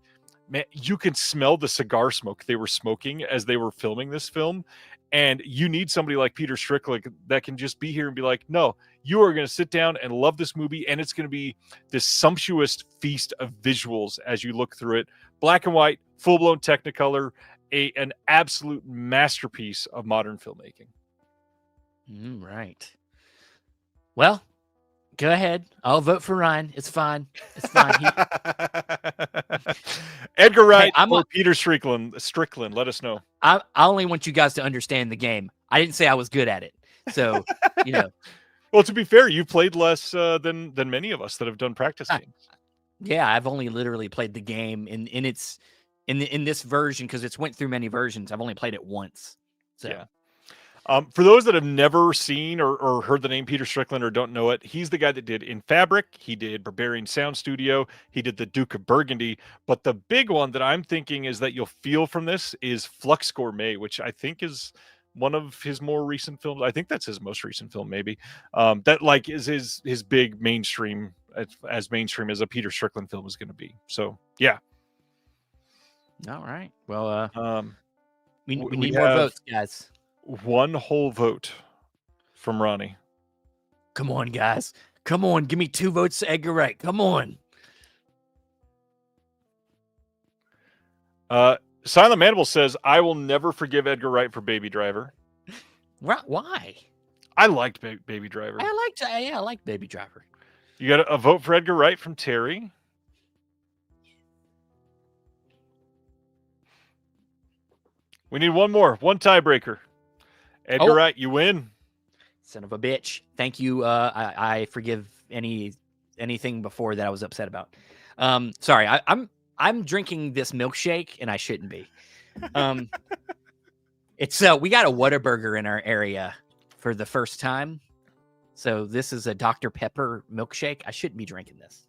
man, you can smell the cigar smoke they were smoking as they were filming this film. And you need somebody like Peter Strickland that can just be here and be like, no, you are going to sit down and love this movie. And it's going to be this sumptuous feast of visuals as you look through it. Black and white, full-blown Technicolor, an absolute masterpiece of modern filmmaking. Right. Well, go ahead. I'll vote for Ryan. It's fine. It's fine. Edgar Wright Hey, or Peter Strickland, let us know. I only want you guys to understand the game. I didn't say I was good at it. So, you know. Well, to be fair, you played less than many of us that have done practice games. Yeah, I've only literally played the game in this version because it's went through many versions. I've only played it once. So. Yeah. For those that have never seen or heard the name Peter Strickland or don't know it, he's the guy that did In Fabric. He did Barbarian Sound Studio. He did The Duke of Burgundy. But the big one that I'm thinking is that you'll feel from this is Flux Gourmet, which I think is one of his more recent films. I think that's his most recent film, maybe. That like is his big mainstream, as mainstream as a Peter Strickland film is going to be. So yeah. All right. Well, we we need more votes, guys. One whole vote from Ronnie. Come on, guys. Come on. Give me 2 votes to Edgar Wright. Come on. Silent Mandible says, I will never forgive Edgar Wright for Baby Driver. Why? I liked Baby Driver. I liked Baby Driver. You got a vote for Edgar Wright from Terry. We need one more. One tiebreaker. Edgar Wright, you win. Son of a bitch. Thank you. I forgive anything before that I was upset about. Sorry, I'm drinking this milkshake and I shouldn't be. It's we got a Whataburger in our area for the first time. So this is a Dr. Pepper milkshake. I shouldn't be drinking this.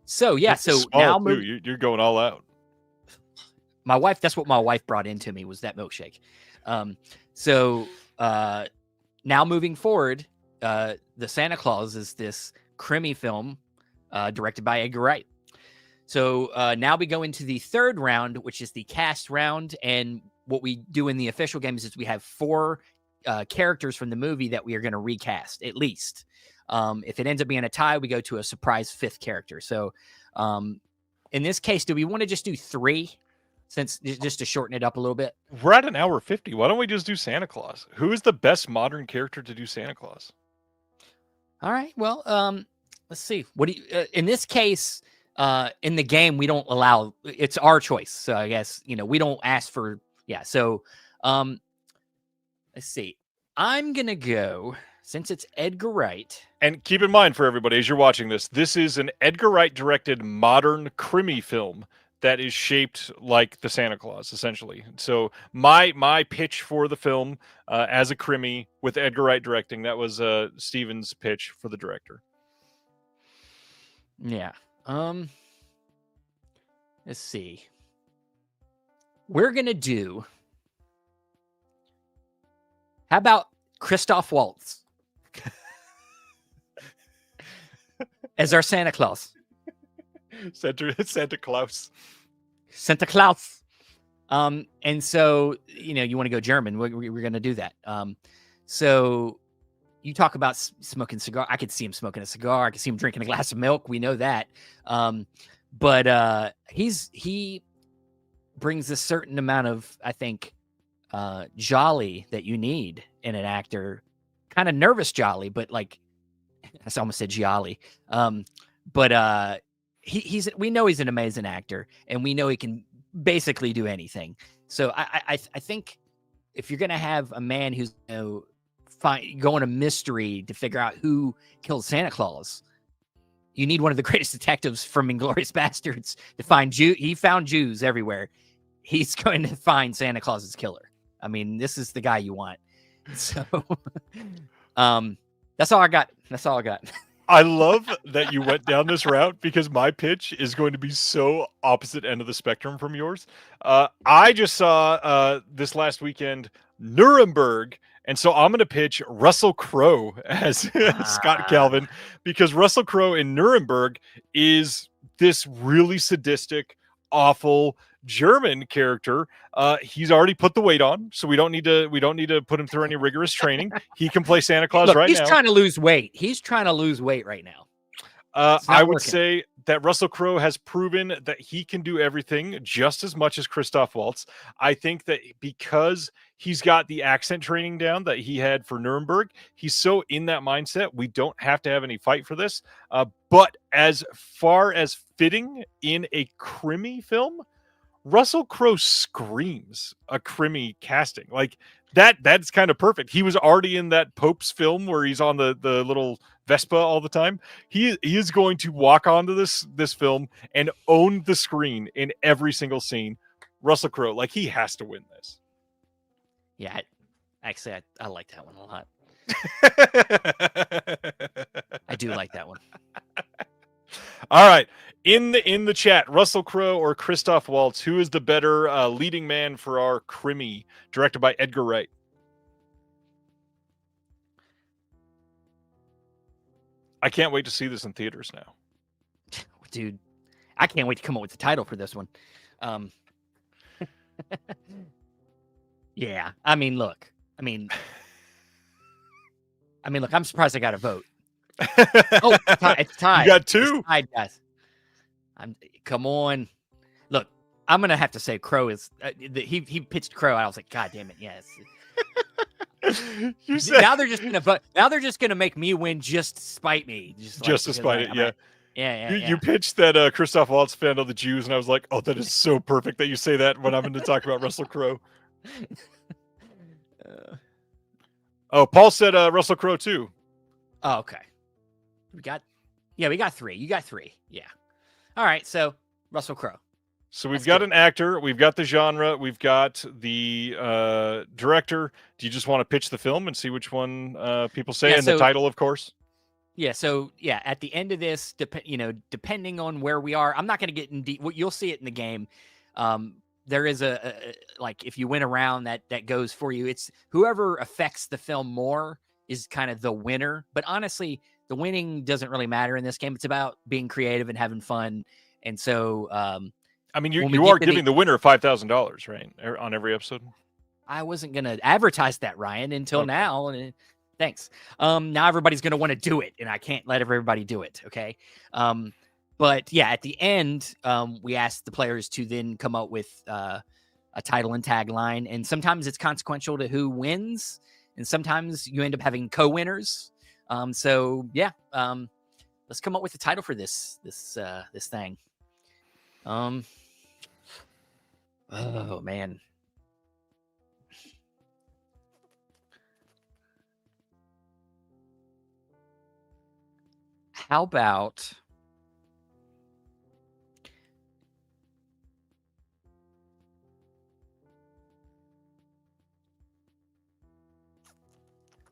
So yeah, so now you're going all out. My wife, that's what my wife brought into me was that milkshake. So now moving forward, the Santa Claus is this krimi film directed by Edgar Wright. So now we go into the third round, which is the cast round. And what we do in the official games is we have 4 characters from the movie that we are going to recast, at least. If it ends up being a tie, we go to a surprise 5th character. So in this case, do we want to just do 3? Since just to shorten it up a little bit. We're at an hour 50. Why don't we just do Santa Claus? Who is the best modern character to do Santa Claus? All right. Well, let's see. What do you, in this case, in the game, we don't allow, it's our choice. So I guess, we don't ask for, yeah. So, let's see. I'm going to go. since it's Edgar Wright. And keep in mind for everybody, as you're watching this, this is an Edgar Wright directed modern crimi film that is shaped like the Santa Claus, essentially. So my pitch for the film as a crimi with Edgar Wright directing, that was Steven's pitch for the director. Yeah. Let's see. We're going to do... How about Christoph Waltz as our Santa Claus? Santa Claus. Santa Claus. And so, you want to go German. We're going to do that. So you talk about smoking cigar. I could see him smoking a cigar. I could see him drinking a glass of milk. We know that. But he brings a certain amount of, I think, jolly that you need in an actor. Kind of nervous jolly, but like, I almost said jolly. But we know he's an amazing actor, and we know he can basically do anything. So I think if you're gonna have a man who's going a mystery to figure out who killed Santa Claus, you need one of the greatest detectives from Inglourious Bastards to find Jew. He found Jews everywhere. He's going to find Santa Claus's killer. I mean, this is the guy you want. So, that's all I got. That's all I got. I love that you went down this route because my pitch is going to be so opposite end of the spectrum from yours. I just saw this last weekend Nuremberg, and so I'm going to pitch Russell Crowe as Scott Calvin, because Russell Crowe in Nuremberg is this really sadistic, awful German character. He's already put the weight on, so we don't need to put him through any rigorous training. He can play Santa Claus. Look, right he's now. He's trying to lose weight. He's trying to lose weight right now. I would say that Russell Crowe has proven that he can do everything just as much as Christoph Waltz. I think that because he's got the accent training down that he had for Nuremberg, he's so in that mindset. We don't have to have any fight for this. But as far as fitting in a crimi film, Russell Crowe screams a crimi casting. Like that's kind of perfect. He was already in that Pope's film where he's on the little Vespa all the time. He is going to walk onto this film and own the screen in every single scene. Russell Crowe, like, he has to win this. Yeah, actually, I like that one a lot. I do like that one. All right. In the chat, Russell Crowe or Christoph Waltz, who is the better leading man for our crimi, directed by Edgar Wright? I can't wait to see this in theaters now. Dude, I can't wait to come up with the title for this one. Yeah, I mean, look, I'm surprised I got a vote. Oh, it's tied. You got two. It's tied, guys. Come on. Look, I'm gonna have to say Crow is. He pitched Crow. I was like, God damn it, yes. You said now they're just gonna vote. Now they're just gonna make me win just to spite me. Just to spite it, yeah. Yeah. You pitched that Christoph Waltz fan of the Jews, and I was like, oh, that is so perfect that you say that when I'm going to talk about Russell Crowe. Oh, Paul said Russell Crowe too. Oh, okay. We got three. You got three. Yeah. All right. So Russell Crowe. So we've got an actor, we've got the genre, we've got the director. Do you just want to pitch the film and see which one people say, and the title, of course? Yeah. So at the end of this, depending on where we are, I'm not going to get in deep. You'll see it in the game. There is if you win a round that goes for you. It's whoever affects the film more is kind of the winner. But honestly, the winning doesn't really matter in this game. It's about being creative and having fun. And so, I mean, you are giving the winner $5,000, right, on every episode? I wasn't going to advertise that, Ryan, until now. And thanks. Now everybody's going to want to do it, and I can't let everybody do it, okay? But, yeah, at the end, we asked the players to then come up with a title and tagline, and sometimes it's consequential to who wins, and sometimes you end up having co-winners. Let's come up with a title for this thing. Oh man. How about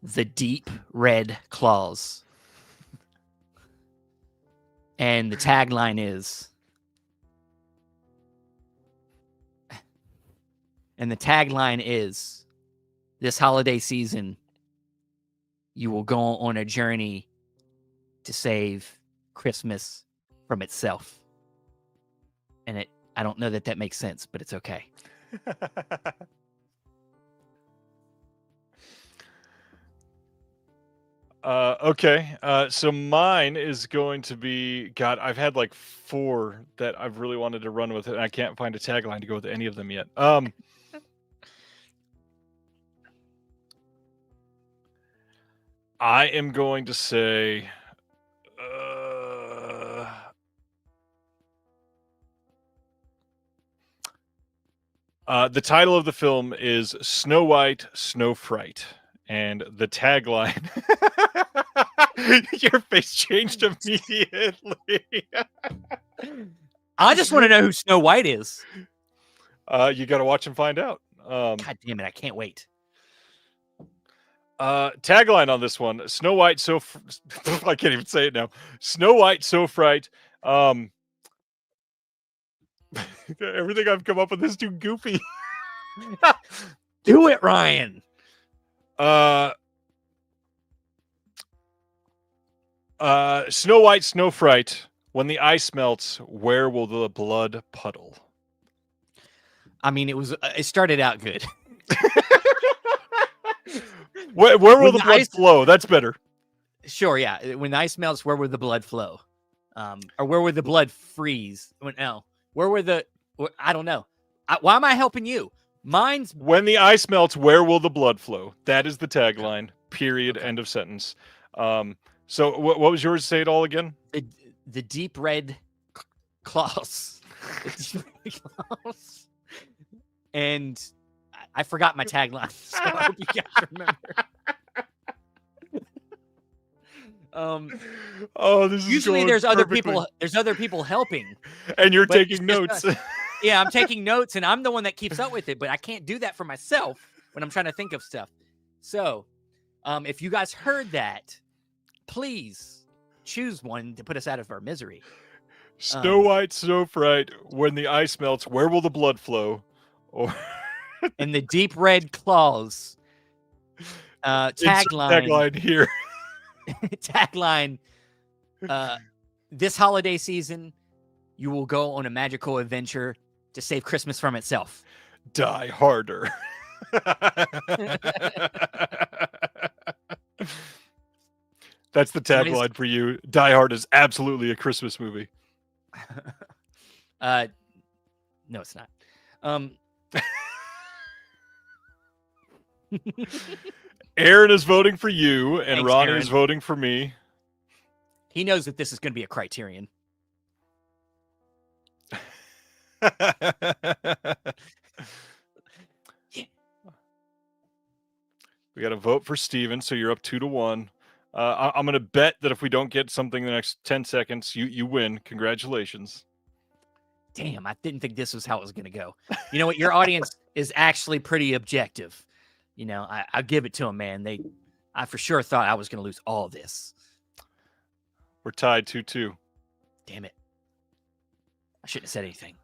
the deep red claws? And the tagline is, this holiday season, you will go on a journey to save Christmas from itself. And I don't know that makes sense, but it's okay. Okay. So mine is going to be, God, I've had like 4 that I've really wanted to run with it, and I can't find a tagline to go with any of them yet. I am going to say, the title of the film is Snow White, Snow Fright, and the tagline. Your face changed immediately. I just want to know who Snow White is. You got to watch and find out. God damn it! I can't wait. Tagline on this one: Snow White, I can't even say it now. Snow White, so fright. Everything I've come up with is too goofy. Do it, Ryan. Snow White, Snow Fright. When the ice melts, where will the blood puddle? I mean, it started out good. Where will the blood flow? That's better. Sure, yeah. When the ice melts, where will the blood flow? Or where would the blood freeze? Where were I don't know. Why am I helping you? Mine's when the ice melts, where will the blood flow? That is the tagline. Period. Okay. End of sentence. So what was yours? Say it all again. The deep red claws. And I forgot my tagline, so I hope you guys remember. This is usually there's perfectly. other people helping, and you're taking notes. Yeah, I'm taking notes, and I'm the one that keeps up with it, but I can't do that for myself when I'm trying to think of stuff. So, if you guys heard that, please choose one to put us out of our misery. Snow White, Snow Fright. When the ice melts, where will the blood flow? Or and the deep red claws. Tagline here. Tagline. This holiday season, you will go on a magical adventure to save Christmas from itself. Die harder. That's the tagline for you. Die Hard is absolutely a Christmas movie. No, it's not. Aaron is voting for you, and Thanks, Ronnie Aaron. is voting for me. He knows that this is going to be a criterion. We got to vote for Steven, so you're up 2-1. I'm going to bet that if we don't get something in the next 10 seconds, you win. Congratulations. Damn, I didn't think this was how it was going to go. You know what? Your audience is actually pretty objective. You know, I'll give it to them, man. I for sure thought I was going to lose all this. We're tied 2-2. Damn it. I shouldn't have said anything.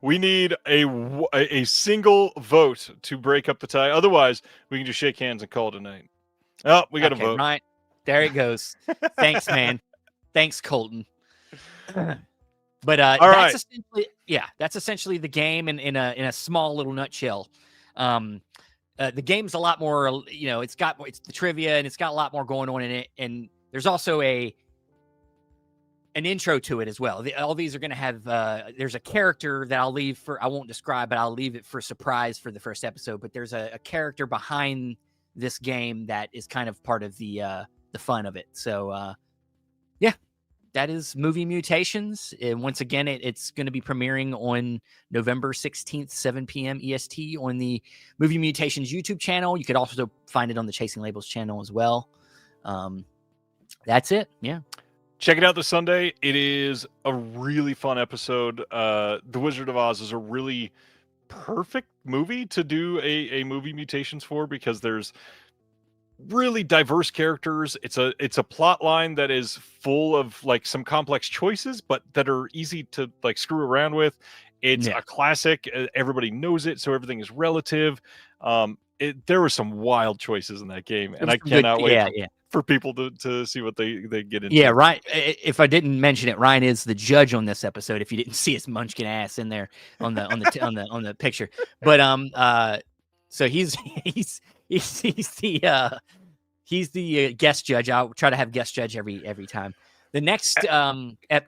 We need a single vote to break up the tie. Otherwise, we can just shake hands and call it a night. Oh, we got to vote. Right. There it goes. Thanks, man. Thanks, Colton. But that's essentially the game in a small little nutshell. The game's a lot more, it's the trivia, and it's got a lot more going on in it, and there's also an intro to it as well. All these are going to have there's a character that I won't describe, but I'll leave it for surprise for the first episode. But there's a character behind this game that is kind of part of the fun of it. So that is Movie Mutations. And once again, it's going to be premiering on November 16th, 7 p.m. EST on the Movie Mutations YouTube channel. You could also find it on the Chasing Labels channel as well. That's it. Yeah. Check it out this Sunday. It is a really fun episode. The Wizard of Oz is a really perfect movie to do a movie mutations for, because there's really diverse characters. It's a plot line that is full of like some complex choices, but that are easy to like screw around with. It's Yeah. a classic. Everybody knows it, so everything is relative. There were some wild choices in that game, and I cannot wait for people to see what they get into. Yeah, Ryan. If I didn't mention it, Ryan is the judge on this episode. If you didn't see his munchkin ass in there on the on the picture, but so he's the guest judge. I'll try to have guest judge every time. The next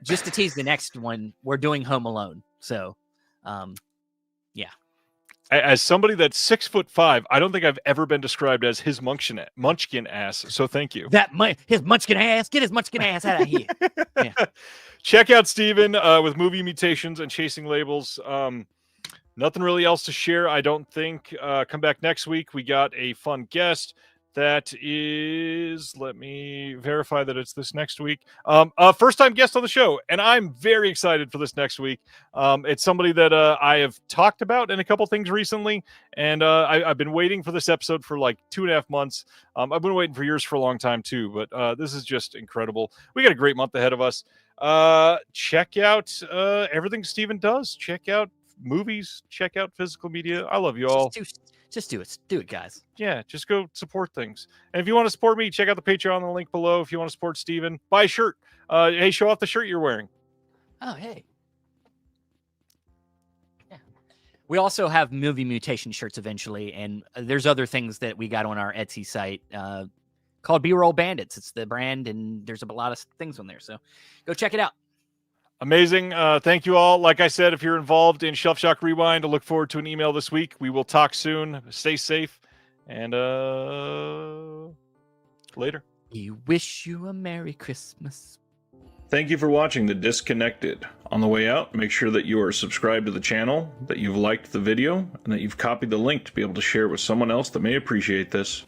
just to tease the next one, we're doing Home Alone. So, yeah. As somebody that's 6'5", I don't think I've ever been described as his munchkin ass. So thank you. His munchkin ass. Get his munchkin ass out of here. Yeah. Check out Steven with Movie Mutations and Chasing Labels. Nothing really else to share, I don't think. Come back next week. We got a fun guest. That is, let me verify that it's this next week. First-time guest on the show, and I'm very excited for this next week. It's somebody that I have talked about in a couple things recently, and I've been waiting for this episode for like 2.5 months. I've been waiting for yours for a long time too, but this is just incredible. We got a great month ahead of us. Check out everything Steven does. Check out movies. Check out physical media. I love you all. Just do it. Do it, guys. Yeah, just go support things. And if you want to support me, check out the Patreon, the link below. If you want to support Steven, buy a shirt. Hey, show off the shirt you're wearing. Oh, hey. Yeah. We also have Movie Mutation shirts eventually, and there's other things that we got on our Etsy site called B-Roll Bandits. It's the brand, and there's a lot of things on there. So go check it out. Amazing. Thank you all. Like I said, if you're involved in Shelf Shock Rewind, I look forward to an email this week. We will talk soon. Stay safe. And later. We wish you a Merry Christmas. Thank you for watching The Disconnected. On the way out, make sure that you are subscribed to the channel, that you've liked the video, and that you've copied the link to be able to share with someone else that may appreciate this.